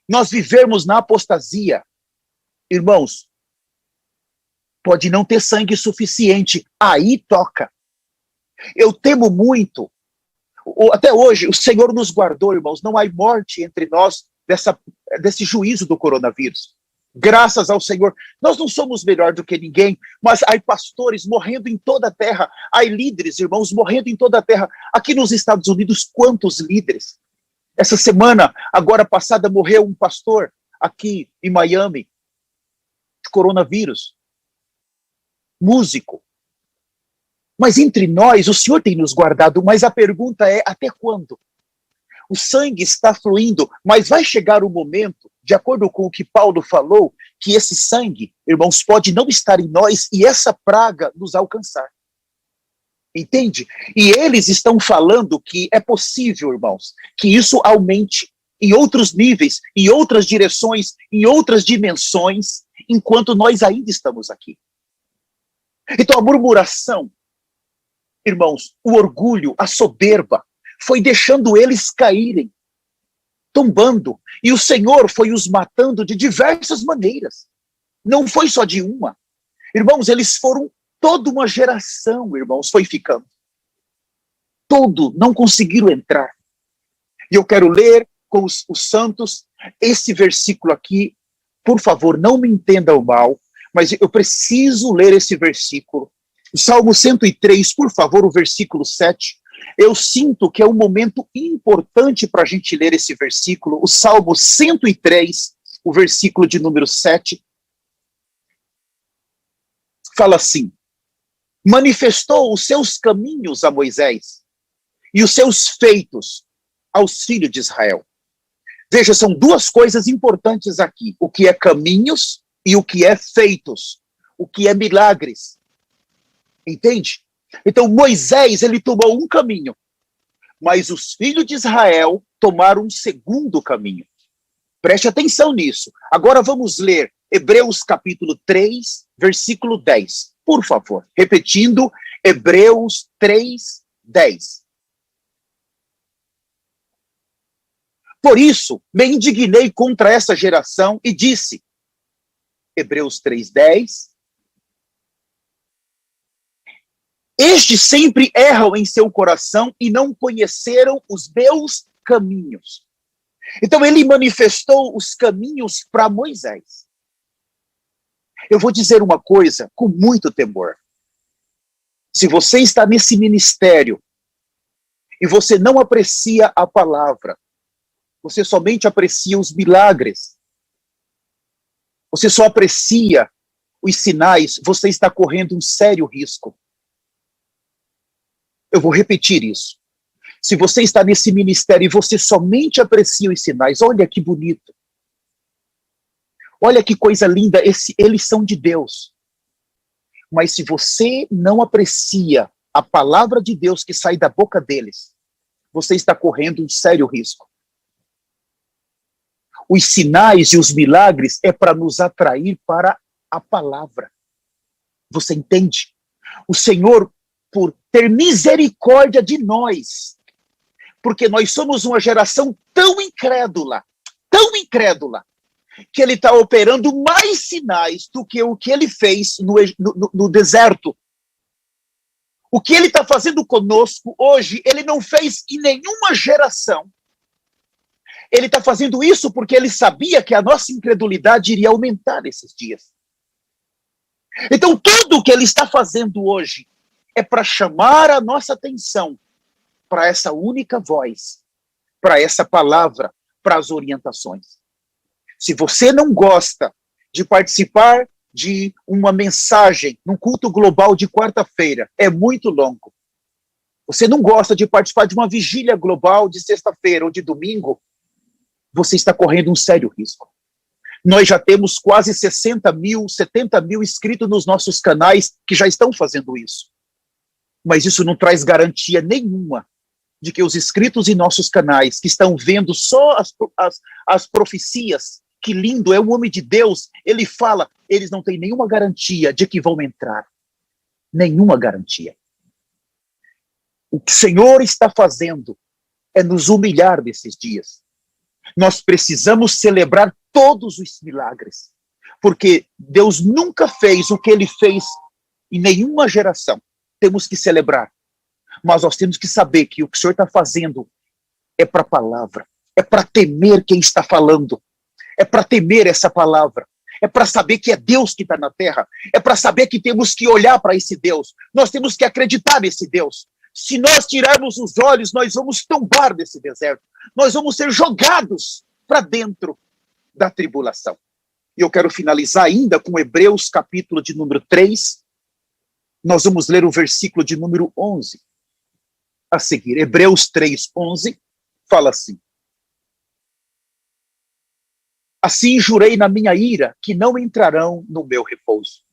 nós vivermos na apostasia, irmãos, pode não ter sangue suficiente, aí toca. Eu temo muito. Até hoje, o Senhor nos guardou, irmãos, não há morte entre nós desse juízo do coronavírus. Graças ao Senhor. Nós não somos melhor do que ninguém, mas há pastores morrendo em toda a terra, há líderes, irmãos, morrendo em toda a terra. Aqui nos Estados Unidos, quantos líderes? Essa semana, agora passada, morreu um pastor aqui em Miami, de coronavírus. Músico. Mas entre nós, o Senhor tem nos guardado, mas a pergunta é, até quando? O sangue está fluindo, mas vai chegar o momento, de acordo com o que Paulo falou, que esse sangue, irmãos, pode não estar em nós e essa praga nos alcançar. Entende? E eles estão falando que é possível, irmãos, que isso aumente em outros níveis, em outras direções, em outras dimensões, enquanto nós ainda estamos aqui. Então a murmuração, irmãos, o orgulho, a soberba, foi deixando eles caírem, tombando, e o Senhor foi os matando de diversas maneiras, não foi só de uma. Irmãos, eles foram, toda uma geração, irmãos, foi ficando. Todo, não conseguiram entrar. E eu quero ler com os santos esse versículo aqui, por favor, não me entendam mal, mas eu preciso ler esse versículo. O Salmo 103, por favor, o versículo 7. Eu sinto que é um momento importante para a gente ler esse versículo. O Salmo 103, o versículo de número 7. Fala assim: manifestou os seus caminhos a Moisés e os seus feitos aos filhos de Israel. Veja, são duas coisas importantes aqui. O que é caminhos e o que é feitos. O que é milagres. Entende? Então Moisés, ele tomou um caminho, mas os filhos de Israel tomaram um segundo caminho. Preste atenção nisso. Agora vamos ler Hebreus capítulo 3, versículo 10. Por favor, repetindo, Hebreus 3, 10. Por isso, me indignei contra essa geração e disse: Hebreus 3:10. Estes sempre erram em seu coração e não conheceram os meus caminhos. Então ele manifestou os caminhos para Moisés. Eu vou dizer uma coisa com muito temor. Se você está nesse ministério e você não aprecia a palavra, você somente aprecia os milagres, você só aprecia os sinais, você está correndo um sério risco. Eu vou repetir isso. Se você está nesse ministério e você somente aprecia os sinais, olha que bonito. Olha que coisa linda, eles são de Deus. Mas se você não aprecia a palavra de Deus que sai da boca deles, você está correndo um sério risco. Os sinais e os milagres é para nos atrair para a palavra. Você entende? O Senhor, por ter misericórdia de nós, porque nós somos uma geração tão incrédula, que ele está operando mais sinais do que o que ele fez no deserto. O que ele está fazendo conosco hoje, ele não fez em nenhuma geração. Ele está fazendo isso porque ele sabia que a nossa incredulidade iria aumentar nesses dias. Então, tudo o que ele está fazendo hoje é para chamar a nossa atenção para essa única voz, para essa palavra, para as orientações. Se você não gosta de participar de uma mensagem num culto global de quarta-feira, é muito longo. Você não gosta de participar de uma vigília global de sexta-feira ou de domingo, você está correndo um sério risco. Nós já temos quase 60 mil, 70 mil inscritos nos nossos canais que já estão fazendo isso. Mas isso não traz garantia nenhuma de que os inscritos em nossos canais, que estão vendo só as profecias, que lindo, é um homem de Deus, ele fala, eles não têm nenhuma garantia de que vão entrar. Nenhuma garantia. O que o Senhor está fazendo é nos humilhar nesses dias. Nós precisamos celebrar todos os milagres, porque Deus nunca fez o que ele fez em nenhuma geração. Temos que celebrar, mas nós temos que saber que o que o Senhor está fazendo é para a palavra, é para temer quem está falando, é para temer essa palavra, é para saber que é Deus que está na terra, é para saber que temos que olhar para esse Deus, nós temos que acreditar nesse Deus. Se nós tirarmos os olhos, nós vamos tombar desse deserto, nós vamos ser jogados para dentro da tribulação. E eu quero finalizar ainda com Hebreus capítulo de número 3, nós vamos ler o versículo de número 11 a seguir. Hebreus 3:11 fala assim: assim jurei na minha ira que não entrarão no meu repouso.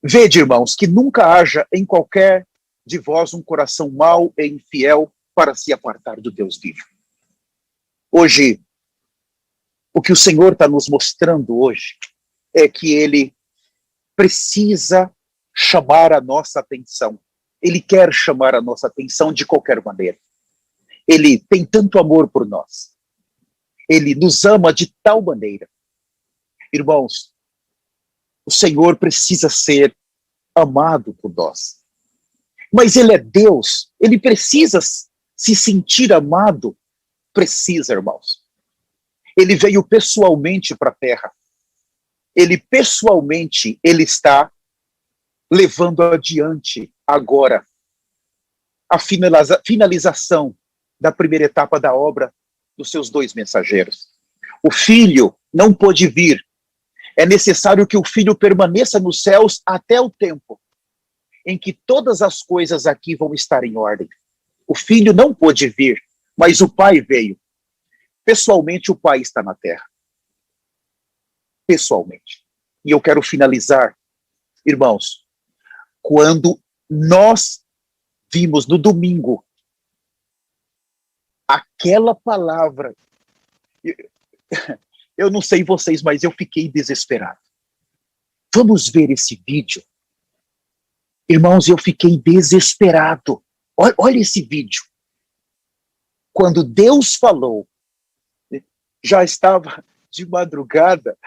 Vede, irmãos, que nunca haja em qualquer de vós um coração mau e infiel para se apartar do Deus vivo. Hoje, o que o Senhor está nos mostrando hoje é que ele precisa chamar a nossa atenção. Ele quer chamar a nossa atenção de qualquer maneira. Ele tem tanto amor por nós. Ele nos ama de tal maneira. Irmãos, o Senhor precisa ser amado por nós. Mas ele é Deus, ele precisa se sentir amado. Precisa, irmãos. Ele veio pessoalmente para a terra. Ele pessoalmente, ele está levando adiante agora a finalização da primeira etapa da obra dos seus 2 mensageiros. O Filho não pôde vir. É necessário que o Filho permaneça nos céus até o tempo em que todas as coisas aqui vão estar em ordem. O Filho não pôde vir, mas o Pai veio. Pessoalmente, o Pai está na terra. Pessoalmente. E eu quero finalizar, irmãos, quando nós vimos no domingo aquela palavra, eu não sei vocês, mas eu fiquei desesperado. Vamos ver esse vídeo. Irmãos, eu fiquei desesperado. Olha esse vídeo. Quando Deus falou, já estava de madrugada,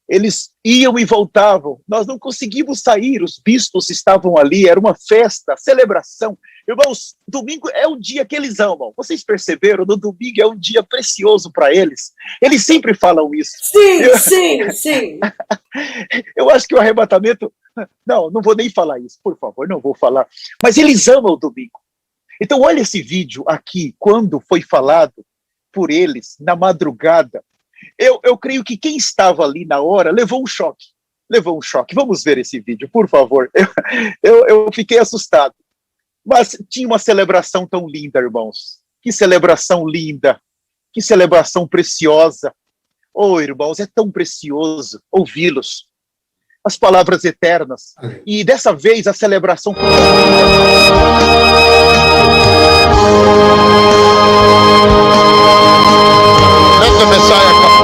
eles iam e voltavam. Nós não conseguimos sair, os bispos estavam ali, era uma festa, celebração. Irmãos, domingo é um dia que eles amam. Vocês perceberam? No domingo é um dia precioso para eles. Eles sempre falam isso.
Sim.
Eu acho que o arrebatamento... Não vou nem falar isso, por favor, não vou falar. Mas eles amam o domingo. Então, olha esse vídeo aqui, quando foi falado por eles, na madrugada. Eu creio que quem estava ali na hora levou um choque. Vamos ver esse vídeo, por favor. Eu fiquei assustado. Mas tinha uma celebração tão linda, irmãos. Que celebração linda. Que celebração preciosa. Oh, irmãos, é tão precioso ouvi-los. As palavras eternas. E dessa vez a celebração foi...
Let the Messiah come.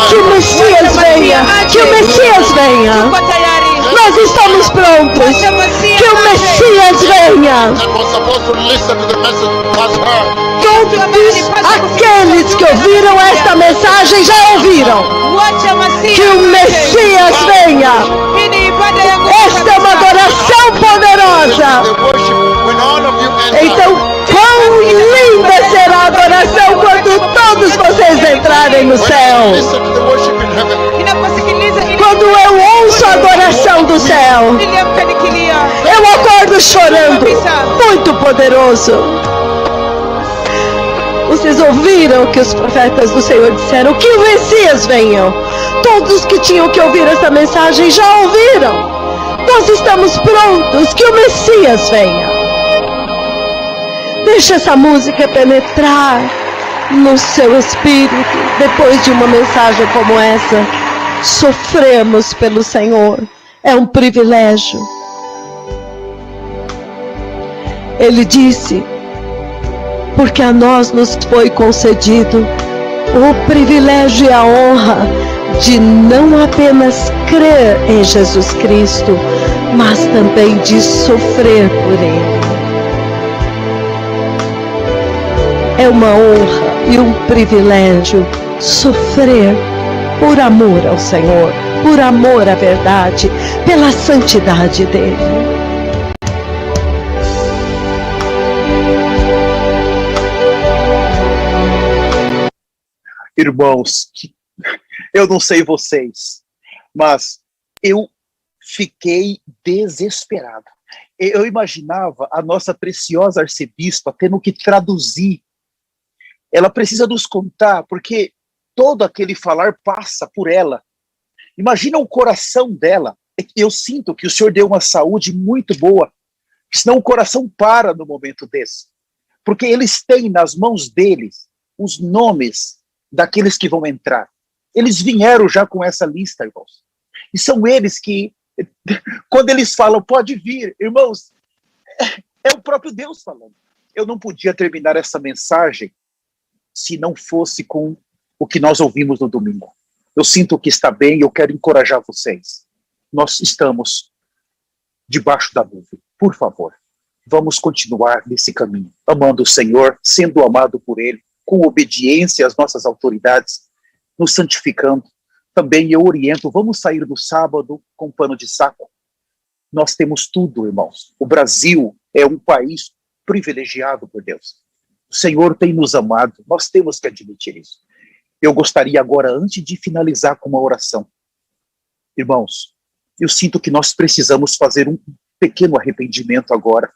Que o Messias venha! Que o Messias venha! Nós estamos prontos! Que o Messias venha!
That was supposed to listen to the message has heard.
Todos aqueles que ouviram esta mensagem já ouviram! Que o Messias venha! Esta é uma adoração poderosa!
The worship when all of you enter.
Então, quão linda será a adoração quando todos vocês entrarem no céu!
Listen to the worship in heaven.
Quando eu ouço a adoração do céu, eu acordo chorando. Muito poderoso. Vocês ouviram o que os profetas do Senhor disseram? Que o Messias venha. Todos que tinham que ouvir essa mensagem já ouviram. Nós estamos prontos. Que o Messias venha. Deixa essa música penetrar no seu espírito. Depois de uma mensagem como essa, sofremos pelo Senhor. É um privilégio. Ele disse: porque a nós nos foi concedido o privilégio e a honra de não apenas crer em Jesus Cristo, mas também de sofrer por Ele. É uma honra e um privilégio sofrer por amor ao Senhor, por amor à verdade, pela santidade dEle.
Irmãos, eu não sei vocês, mas eu fiquei desesperado. Eu imaginava a nossa preciosa arcebispa tendo que traduzir. Ela precisa nos contar, porque todo aquele falar passa por ela. Imagina o coração dela. Eu sinto que o Senhor deu uma saúde muito boa, senão o coração para no momento desse. Porque eles têm nas mãos deles os nomes daqueles que vão entrar. Eles vieram já com essa lista, irmãos. E são eles que, quando eles falam, pode vir, irmãos, é o próprio Deus falando. Eu não podia terminar essa mensagem se não fosse com o que nós ouvimos no domingo. Eu sinto que está bem e eu quero encorajar vocês. Nós estamos debaixo da nuvem. Por favor, vamos continuar nesse caminho, amando o Senhor, sendo amado por Ele, com obediência às nossas autoridades, nos santificando. Também eu oriento, vamos sair no sábado com pano de saco. Nós temos tudo, irmãos. O Brasil é um país privilegiado por Deus. O Senhor tem nos amado, nós temos que admitir isso. Eu gostaria agora, antes de finalizar com uma oração, irmãos, eu sinto que nós precisamos fazer um pequeno arrependimento agora.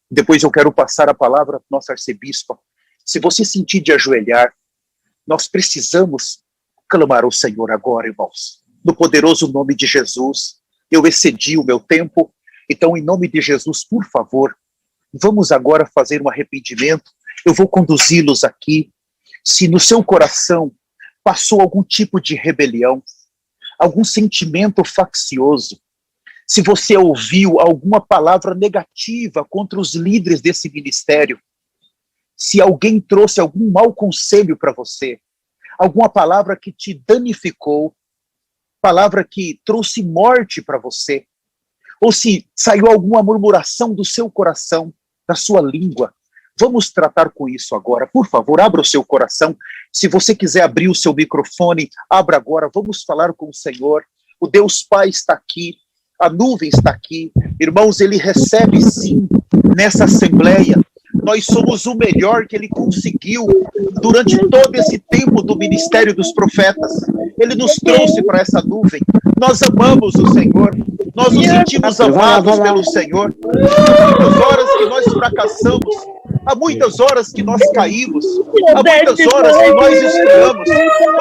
Depois eu quero passar a palavra para nossa arcebispa. Se você sentir de ajoelhar, nós precisamos clamar ao Senhor agora, irmãos. No poderoso nome de Jesus, eu excedi o meu tempo, então em nome de Jesus, por favor, vamos agora fazer um arrependimento. Eu vou conduzi-los aqui. Se no seu coração passou algum tipo de rebelião, algum sentimento faccioso, se você ouviu alguma palavra negativa contra os líderes desse ministério, se alguém trouxe algum mau conselho para você, alguma palavra que te danificou, palavra que trouxe morte para você, ou se saiu alguma murmuração do seu coração, da sua língua, Vamos tratar com isso agora. Por favor, abra o seu coração. Se você quiser abrir o seu microfone, abra agora. Vamos falar com o Senhor. O Deus Pai está aqui. A nuvem está aqui. Irmãos, Ele recebe sim nessa assembleia. Nós somos o melhor que Ele conseguiu durante todo esse tempo do ministério dos profetas. Ele nos trouxe para essa nuvem. Nós amamos o Senhor. Nós nos sentimos amados pelo Senhor. Há muitas horas que nós fracassamos. Há muitas horas que nós caímos. Há muitas horas que nós esfriamos.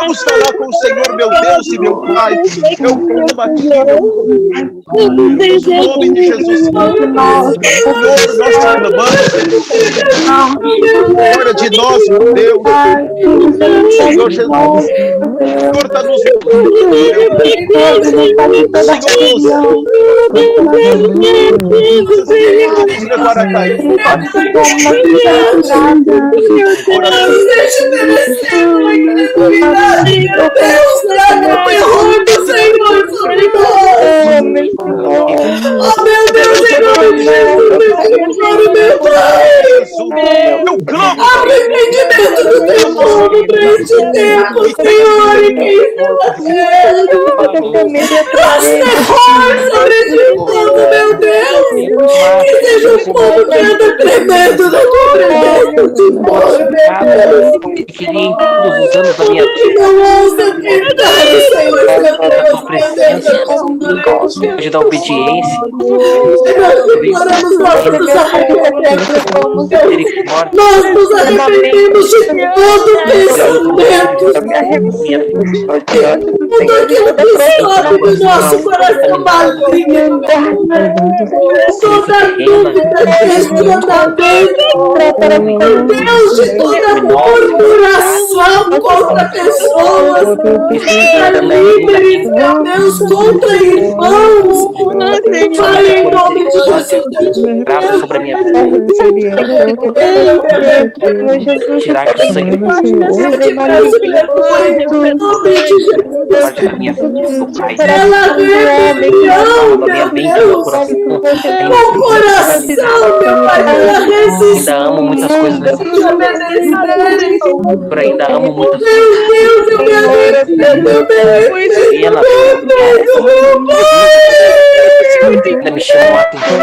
Vamos falar com o Senhor, meu Deus e meu Pai. Eu clamo aqui, no nome de Jesus. Senhor, nós te clamamos. Glória de nós, meu Deus. Senhor Jesus. O Senhor está nos levar a cair. Eu clamo arrependimento do teu povo para este tempo, Senhor. Traz terror sobre este povo, meu Deus. Que seja um povo que anda tremendo da tua presença de fora, meu Deus.
Queria em todos os anos da minha vida.
Que não ouça gritar, Senhor, meu Deus,
Hoje da obediência.
Declaramos nossos nós nos arrependemos de todo pensamento, tudo aquilo que sobe do nosso coração maligno, toda dúvida, questionamento, Deus, de toda murmuração contra pessoas, livre, meu Deus, contra irmãos, Pai, em nome de Jesus.
Grava sobre a minha vida. Tirar que o sangue parte da minha vida, Pai. Da minha mente, do meu coração. Ainda amo muitas coisas dessa vida. Eu ainda amo muitas coisas. E ela ainda me chamou a atenção.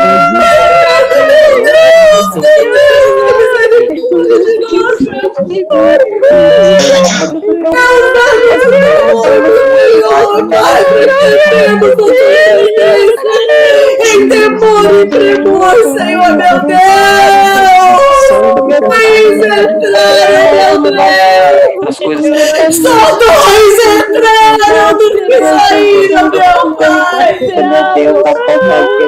Em temor e tremor, Senhor, meu Deus, dois entraram, meu Deus,
As coisas
só dois entraram do que saíram, meu Pai.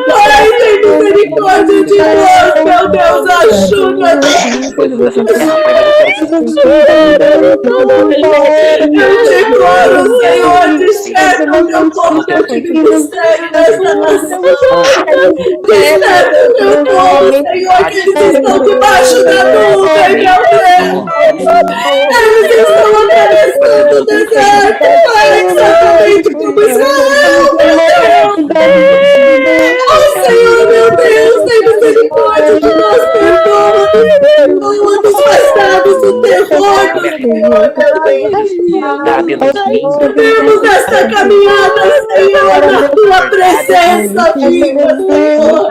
Pai, tem misericórdia de nós, meu Deus, ajuda-nos.
coisas dessa terra, Pai,
Eu te imploro, Senhor, desperta o meu povo deste ministério, desta nação. Desperta o meu povo, Senhor, que eles estão debaixo da nuvem, meu Deus. Eles estão atravessando o deserto, Pai, exatamente como Israel, meu Deus. Oh, Senhor, meu Deus, tem misericórdia de nós, perdoa dos passados do terror do Senhor, meu Deus. Vivemos esta caminhada, Senhor, na tua presença viva, Senhor.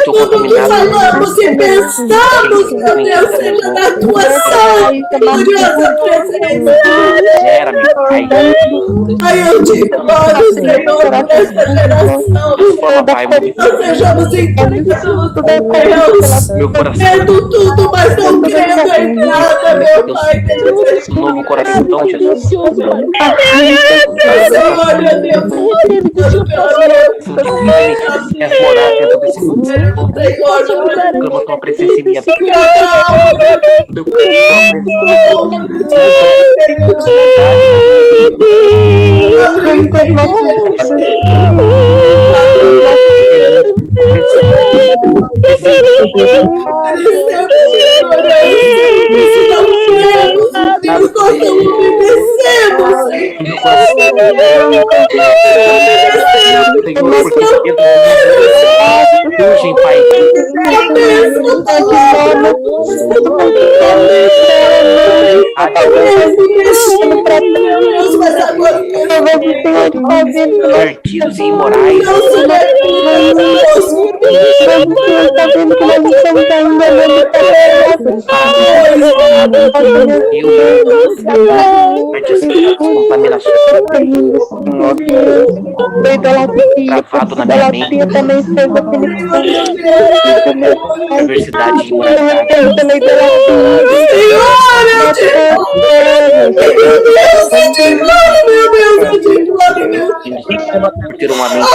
Tudo que falamos e pensamos, meu Deus, seja na tua santa, gloriosa presença. Pai, eu te imploro, Senhor, nesta geração, nós sejamos entregados, Deus, vendo tudo, mas não crendo em nada, meu Pai,
um novo coração, Jesus.
Senhor, meu Deus,
morar dentro desse mundo. Clama tua presença em minha vida. Urgem, Pai. Partidos e imorais. Travado na minha mente. Perversidade e imoralidade. Por ter uma mente.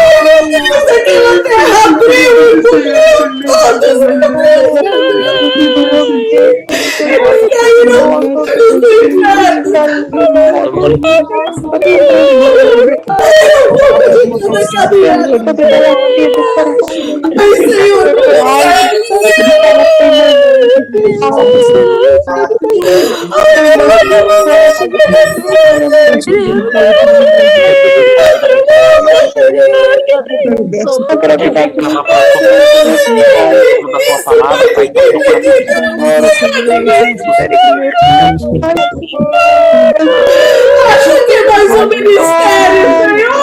Acho que mais um ministério, Senhor.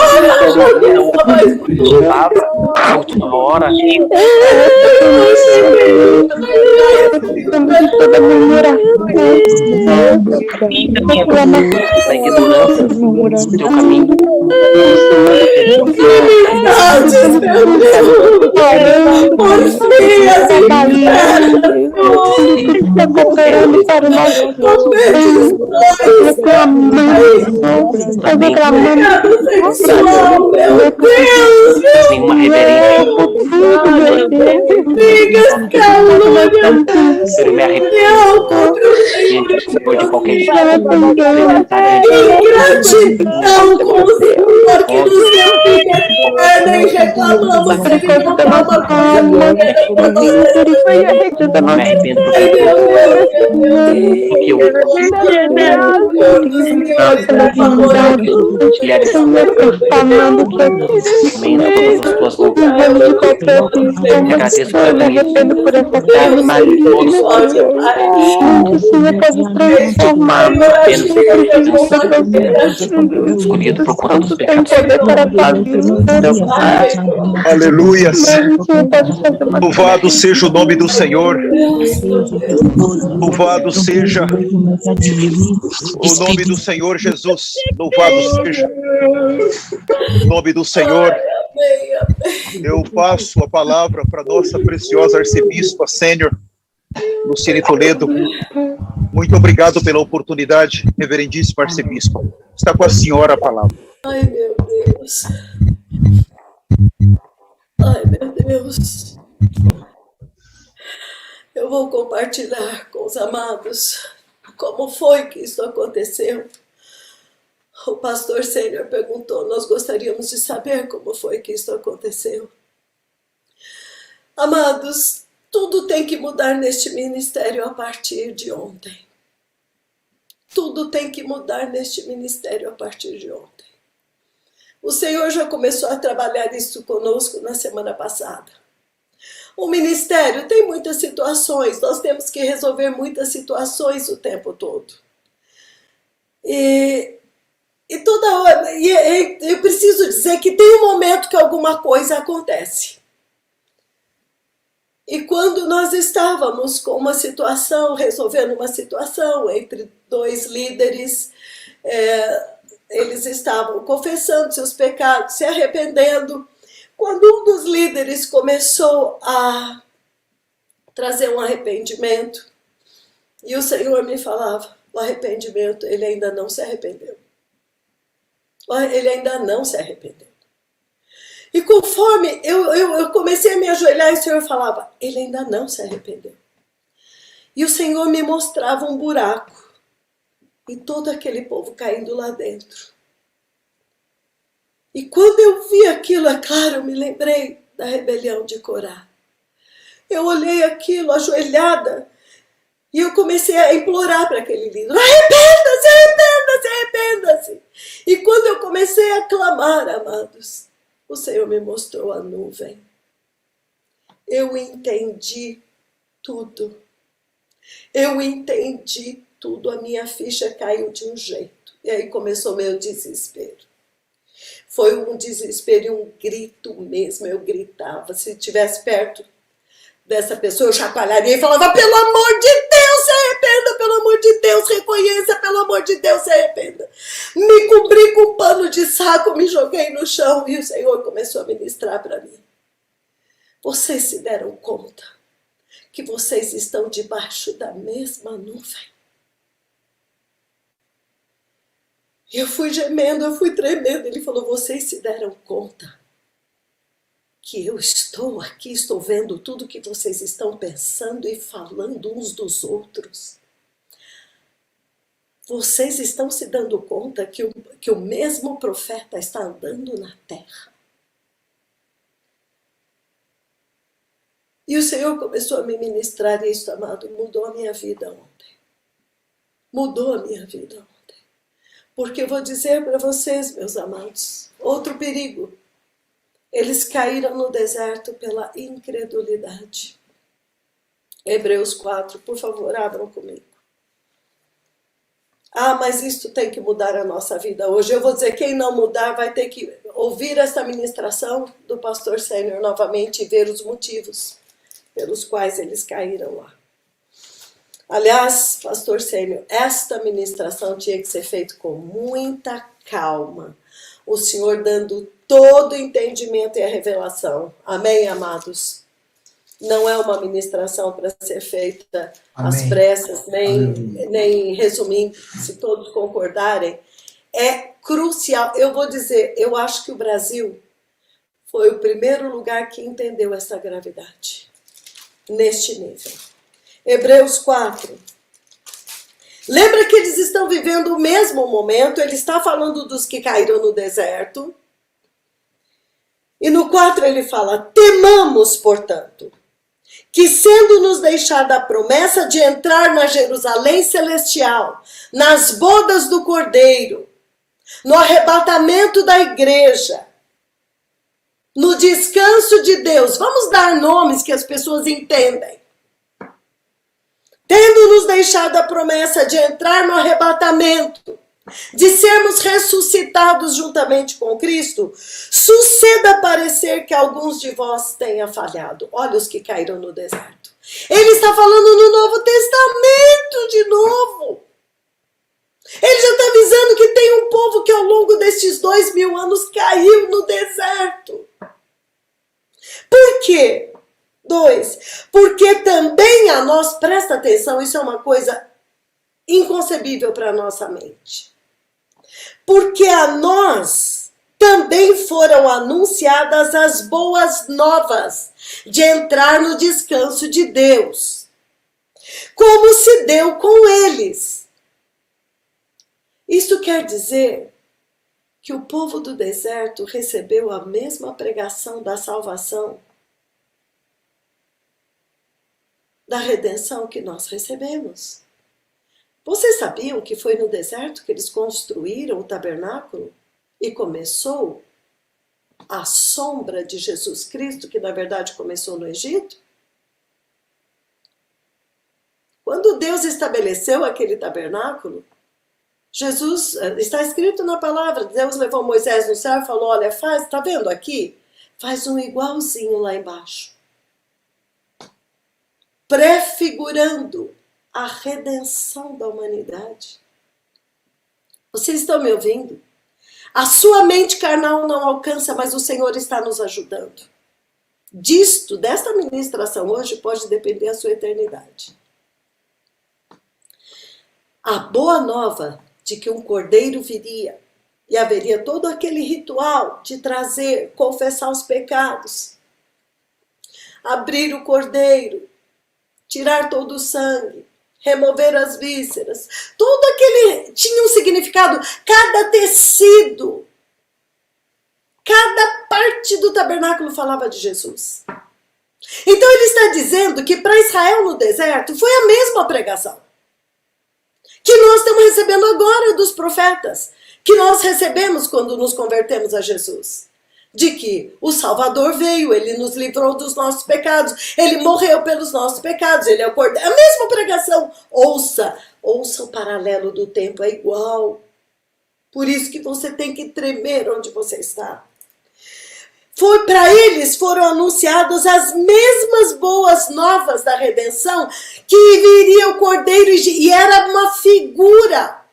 Palavra, a última hora. Da ignorância do teu caminho. Nenhuma reverência. Eu me arrependo diante do Senhor de qualquer jeito.
Gratidão com o Senhor que nos deu vida e reclamamos que Ele não dá uma coisa
Me arrependo escolhido por conta dos pecados.
Aleluias. Louvado seja o nome do Senhor. Louvado seja o nome do Senhor Jesus. Louvado seja o nome do Senhor. Eu passo a palavra para nossa preciosa arcebispa sênior, Luciene Toledo. Muito obrigado pela oportunidade, reverendíssima arcebispa. Está com a senhora a palavra.
Ai, meu Deus. Ai, meu Deus. Eu vou compartilhar com os amados como foi que isso aconteceu. O pastor sênior perguntou, nós gostaríamos de saber como foi que isso aconteceu. Amados, tudo tem que mudar neste ministério a partir de ontem. Tudo tem que mudar neste ministério a partir de ontem. O Senhor já começou a trabalhar isso conosco na semana passada. O ministério tem muitas situações, nós temos que resolver muitas situações o tempo todo. E toda hora, eu preciso dizer que tem um momento que alguma coisa acontece. E quando nós estávamos com uma situação, resolvendo uma situação entre dois líderes, eles estavam confessando seus pecados, se arrependendo. Quando um dos líderes começou a trazer um arrependimento, e o Senhor me falava, o arrependimento, ele ainda não se arrependeu. Ele ainda não se arrependeu. E conforme eu comecei a me ajoelhar, e o Senhor falava, ele ainda não se arrependeu. E o Senhor me mostrava um buraco, e todo aquele povo caindo lá dentro. E quando eu vi aquilo, é claro, eu me lembrei da rebelião de Corá. Eu olhei aquilo, ajoelhada, e eu comecei a implorar para aquele líder, arrependa-se, arrependa-se, arrependa-se. E quando eu comecei a clamar, amados, o Senhor me mostrou a nuvem. eu entendi tudo. Eu entendi tudo, a minha ficha caiu de um jeito. E aí começou meu desespero. Foi um desespero e um grito mesmo, eu gritava. Se estivesse perto dessa pessoa, eu chacoalharia e falava, pelo amor de Deus, se arrependa, pelo amor de Deus, reconheça, pelo amor de Deus, se arrependa. Me cobri com um pano de saco, me joguei no chão e o Senhor começou a ministrar para mim. Vocês se deram conta que vocês estão debaixo da mesma nuvem? Eu fui gemendo, eu fui tremendo. Ele falou, vocês se deram conta que eu estou aqui, estou vendo tudo que vocês estão pensando e falando uns dos outros. Vocês estão se dando conta que o mesmo profeta está andando na terra. E o Senhor começou a me ministrar isso, amado, mudou a minha vida ontem. Mudou a minha vida ontem. Porque eu vou dizer para vocês, meus amados, outro perigo. Eles caíram no deserto pela incredulidade. Hebreus 4, por favor, abram comigo. Ah, mas isto tem que mudar a nossa vida hoje. Eu vou dizer, quem não mudar vai ter que ouvir esta ministração do pastor Sênior novamente e ver os motivos pelos quais eles caíram lá. Aliás, pastor Sênior, esta ministração tinha que ser feita com muita calma. O Senhor dando todo o entendimento e a revelação. Amém, amados? Não é uma ministração para ser feita às pressas, nem resumindo, se todos concordarem. É crucial. Eu vou dizer, eu acho que o Brasil foi o primeiro lugar que entendeu essa gravidade, neste nível. Hebreus 4. Lembra que eles estão vivendo o mesmo momento, ele está falando dos que caíram no deserto. E no 4 ele fala, temamos, portanto, que sendo nos deixada a promessa de entrar na Jerusalém celestial, nas bodas do Cordeiro, no arrebatamento da igreja, no descanso de Deus, vamos dar nomes que as pessoas entendem. Tendo nos deixado a promessa de entrar no arrebatamento, de sermos ressuscitados juntamente com Cristo, suceda parecer que alguns de vós tenham falhado. Olha os que caíram no deserto. Ele está falando no Novo Testamento de novo. Ele já está avisando que tem um povo que ao longo destes 2000 anos caiu no deserto. Por quê? 2. Porque também a nós, presta atenção, isso é uma coisa inconcebível para a nossa mente. Porque a nós também foram anunciadas as boas novas de entrar no descanso de Deus, como se deu com eles. Isso quer dizer que o povo do deserto recebeu a mesma pregação da salvação, da redenção que nós recebemos. Vocês sabiam que foi no deserto que eles construíram o tabernáculo e começou a sombra de Jesus Cristo, que na verdade começou no Egito? Quando Deus estabeleceu aquele tabernáculo, Jesus, está escrito na palavra, Deus levou Moisés no céu e falou, olha, faz, tá vendo aqui? Faz um igualzinho lá embaixo. Prefigurando a redenção da humanidade. Vocês estão me ouvindo? A sua mente carnal não alcança, mas o Senhor está nos ajudando. Desta ministração hoje pode depender a sua eternidade. A boa nova de que um cordeiro viria e haveria todo aquele ritual de trazer, confessar os pecados, abrir o cordeiro, tirar todo o sangue, remover as vísceras, tudo aquele tinha um significado, cada tecido, cada parte do tabernáculo falava de Jesus. Então ele está dizendo que para Israel no deserto foi a mesma pregação que nós estamos recebendo agora dos profetas, que nós recebemos quando nos convertemos a Jesus. de que o Salvador veio, ele nos livrou dos nossos pecados, ele morreu pelos nossos pecados, ele é o Cordeiro. A mesma pregação. Ouça o paralelo do tempo, é igual. Por isso que você tem que tremer onde você está. Para eles foram anunciadas as mesmas boas novas da redenção, que viria o Cordeiro e era uma figura.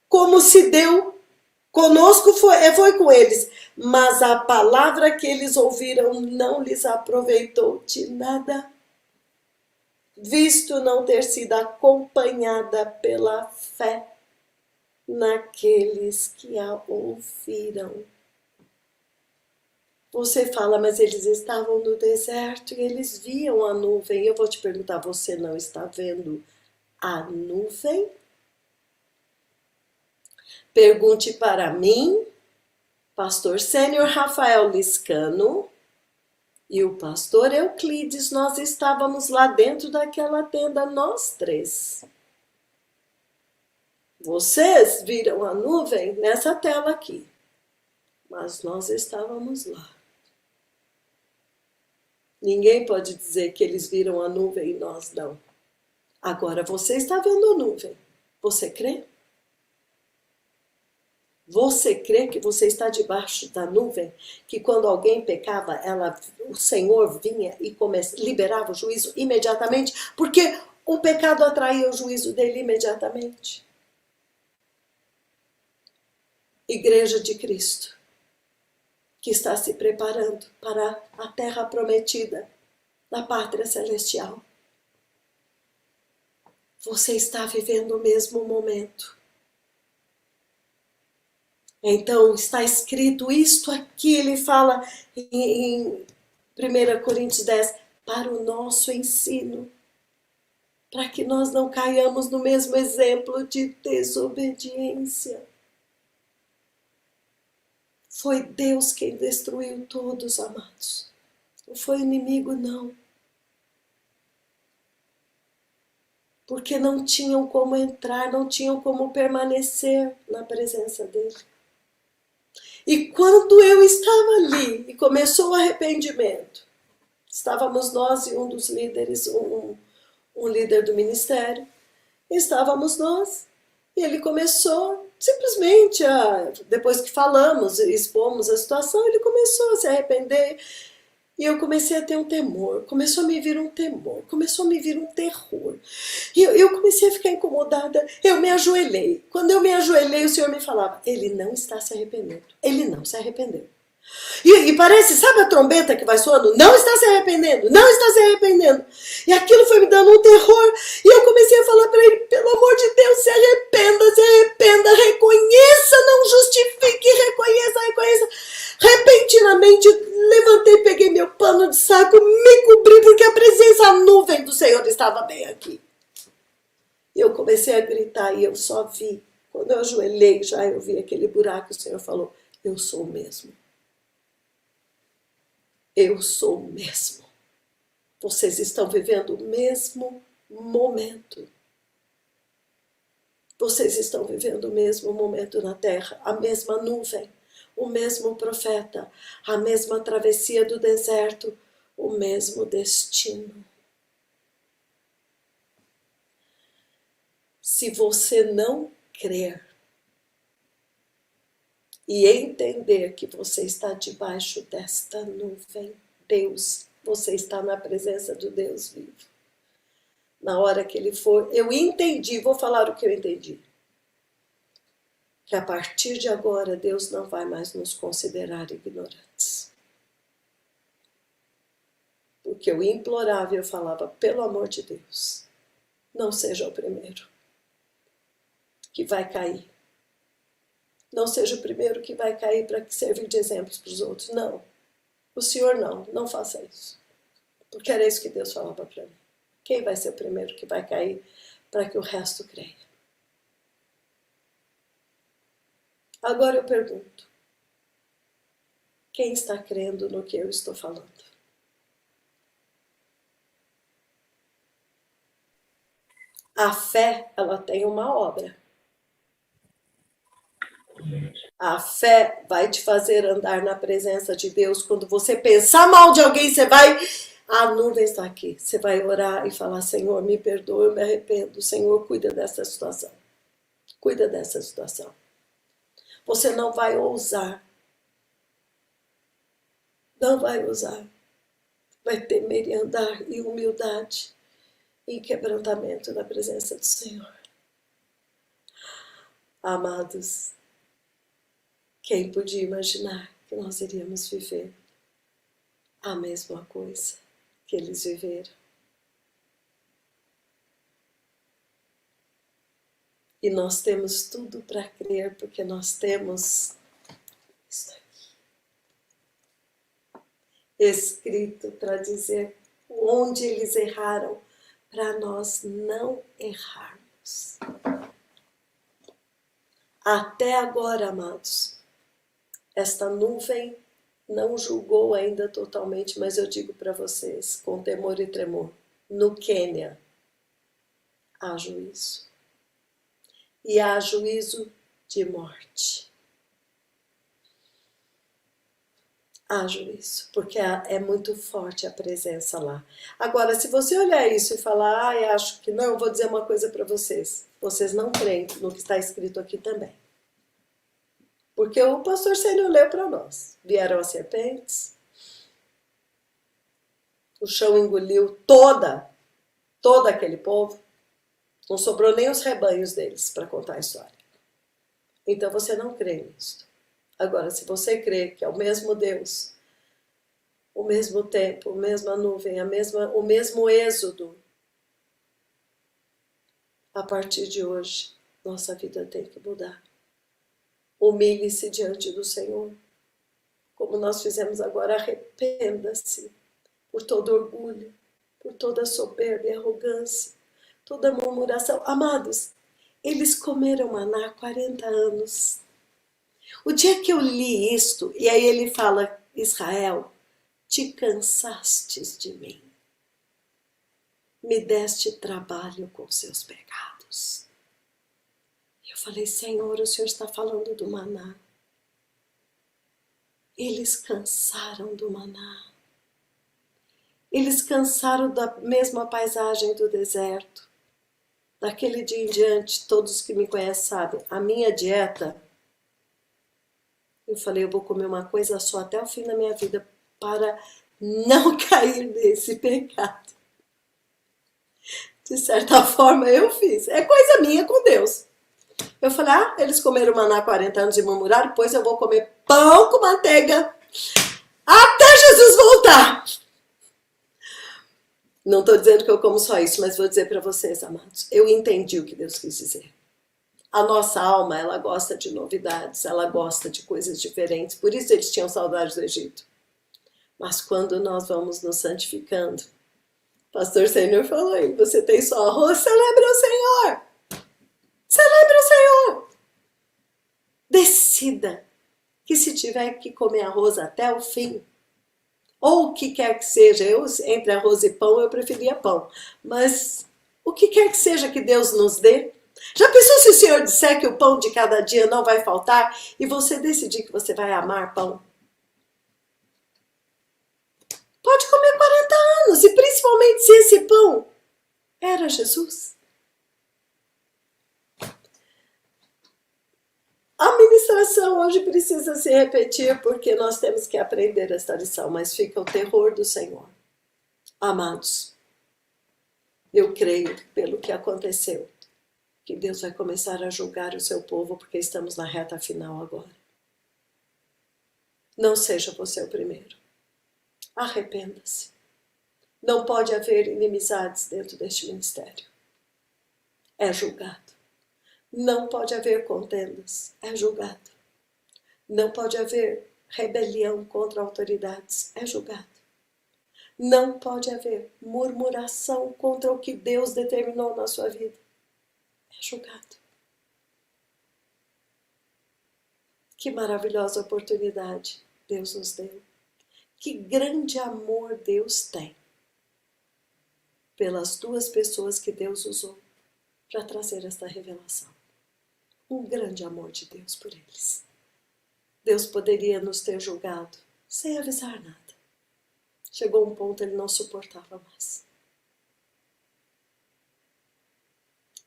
Como se deu conosco, foi com eles. Mas a palavra que eles ouviram não lhes aproveitou de nada, visto não ter sido acompanhada pela fé naqueles que a ouviram. Você fala, mas eles estavam no deserto e eles viam a nuvem. Eu vou te perguntar, você não está vendo a nuvem? Pergunte para mim, pastor sênior Rafael Liscano e o pastor Euclides. Nós estávamos lá dentro daquela tenda, nós três. Vocês viram a nuvem nessa tela aqui, mas nós estávamos lá. Ninguém pode dizer que eles viram a nuvem e nós não. Agora você está vendo a nuvem. Você crê? Você crê que você está debaixo da nuvem? Que quando alguém pecava, o Senhor vinha e liberava o juízo imediatamente? Porque o pecado atraía o juízo dele imediatamente. Igreja de Cristo, que está se preparando para a terra prometida, na pátria celestial. Você está vivendo o mesmo momento. Então, está escrito isto aqui, ele fala em 1 Coríntios 10, para o nosso ensino, para que nós não caiamos no mesmo exemplo de desobediência. Foi Deus quem destruiu todos, amados. Não foi o inimigo, não. Porque não tinham como entrar, não tinham como permanecer na presença dele. E quando eu estava ali e começou o arrependimento, estávamos nós e um dos líderes, um líder do ministério, estávamos nós, e ele começou simplesmente, depois que falamos, expomos a situação, ele começou a se arrepender. E eu comecei a ter um temor, começou a me vir um temor, começou a me vir um terror. E eu comecei a ficar incomodada, eu me ajoelhei. Quando eu me ajoelhei, o Senhor me falava, ele não está se arrependendo, ele não se arrependeu. E parece, sabe a trombeta que vai soando? Não está se arrependendo, não está se arrependendo. E aquilo foi me dando um terror. E eu comecei a falar para ele, pelo amor de Deus, se arrependa, reconheça, não justifique, reconheça. Repentinamente, levantei, peguei meu pano de saco, me cobri, porque a presença, a nuvem do Senhor estava bem aqui. E eu comecei a gritar e eu só vi. Quando eu ajoelhei, eu vi aquele buraco, o Senhor falou, eu sou o mesmo. Eu sou o mesmo. Vocês estão vivendo o mesmo momento. Vocês estão vivendo o mesmo momento na terra, a mesma nuvem, o mesmo profeta, a mesma travessia do deserto, o mesmo destino. Se você não crer e entender que você está debaixo desta nuvem, Deus, você está na presença do Deus vivo. Na hora que ele for, eu entendi, vou falar o que eu entendi. Que a partir de agora, Deus não vai mais nos considerar ignorantes. Porque eu implorava e eu falava, pelo amor de Deus, não seja o primeiro que vai cair. Não seja o primeiro que vai cair para servir de exemplos para os outros. Não. O Senhor não faça isso. Porque era isso que Deus falava para mim. Quem vai ser o primeiro que vai cair para que o resto creia? Agora eu pergunto. Quem está crendo no que eu estou falando? A fé, ela tem uma obra. A fé vai te fazer andar na presença de Deus. Quando você pensar mal de alguém, você vai... A nuvem está aqui. Você vai orar e falar, Senhor, me perdoa, eu me arrependo. Senhor, cuida dessa situação. Cuida dessa situação. Você não vai ousar. Não vai ousar. Vai temer e andar em humildade, em quebrantamento na presença do Senhor. Amados, quem podia imaginar que nós iríamos viver a mesma coisa que eles viveram? E nós temos tudo para crer, porque nós temos isso aqui escrito para dizer onde eles erraram, para nós não errarmos. Até agora, amados, esta nuvem não julgou ainda totalmente, mas eu digo para vocês, com temor e tremor, no Quênia há juízo. E há juízo de morte. Há juízo, porque é muito forte a presença lá. Agora, se você olhar isso e falar, acho que não, vou dizer uma coisa para vocês. Vocês não creem no que está escrito aqui também. Porque o pastor Sênio leu para nós. Vieram as serpentes, o chão engoliu todo aquele povo, não sobrou nem os rebanhos deles para contar a história. Então você não crê nisso. Agora, se você crê que é o mesmo Deus, o mesmo tempo, a mesma nuvem, o mesmo êxodo, a partir de hoje, nossa vida tem que mudar. Humilhe-se diante do Senhor. Como nós fizemos agora, arrependa-se por todo orgulho, por toda soberba e arrogância, toda murmuração. Amados, eles comeram maná há 40 anos. O dia que eu li isto, e aí ele fala, Israel, te cansastes de mim. Me deste trabalho com seus pecados. Eu falei, Senhor, o Senhor está falando do maná. Eles cansaram do maná. Eles cansaram da mesma paisagem do deserto. Daquele dia em diante, todos que me conhecem sabem, a minha dieta, eu falei, eu vou comer uma coisa só até o fim da minha vida para não cair nesse pecado. De certa forma eu fiz. É coisa minha com Deus. Eu falei, eles comeram maná há 40 anos e murmuraram, depois eu vou comer pão com manteiga até Jesus voltar. Não estou dizendo que eu como só isso, mas vou dizer para vocês, amados, eu entendi o que Deus quis dizer. A nossa alma, ela gosta de novidades, ela gosta de coisas diferentes, por isso eles tinham saudades do Egito. Mas quando nós vamos nos santificando, o pastor Senhor falou aí, você tem só arroz, celebra o Senhor. Celebre o Senhor. Decida que se tiver que comer arroz até o fim, ou o que quer que seja, entre arroz e pão, eu preferia pão. Mas o que quer que seja que Deus nos dê. Já pensou se o Senhor disser que o pão de cada dia não vai faltar e você decidir que você vai amar pão? Pode comer 40 anos, e principalmente se esse pão era Jesus. A ministração hoje precisa se repetir porque nós temos que aprender esta lição, mas fica o terror do Senhor. Amados, eu creio, pelo que aconteceu, que Deus vai começar a julgar o seu povo porque estamos na reta final agora. Não seja você o primeiro. Arrependa-se. Não pode haver inimizades dentro deste ministério. É julgado. Não pode haver contendas, é julgado. Não pode haver rebelião contra autoridades, é julgado. Não pode haver murmuração contra o que Deus determinou na sua vida, é julgado. Que maravilhosa oportunidade Deus nos deu. Que grande amor Deus tem pelas duas pessoas que Deus usou para trazer esta revelação. um grande amor de Deus por eles. Deus poderia nos ter julgado sem avisar nada. Chegou um ponto ele não suportava mais.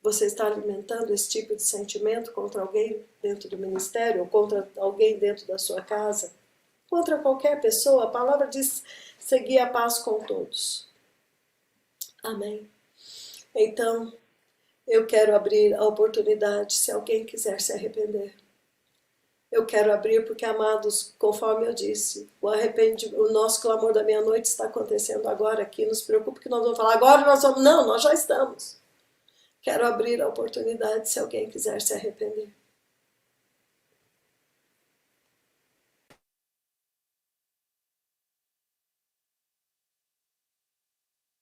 Você está alimentando esse tipo de sentimento contra alguém dentro do ministério, ou contra alguém dentro da sua casa? Contra qualquer pessoa, a palavra diz seguir a paz com todos. Amém. Então, eu quero abrir a oportunidade, se alguém quiser se arrepender. Eu quero abrir porque, amados, conforme eu disse, o nosso clamor da meia-noite está acontecendo agora aqui. Não se preocupe que nós vamos falar agora, não, nós já estamos. Quero abrir a oportunidade se alguém quiser se arrepender.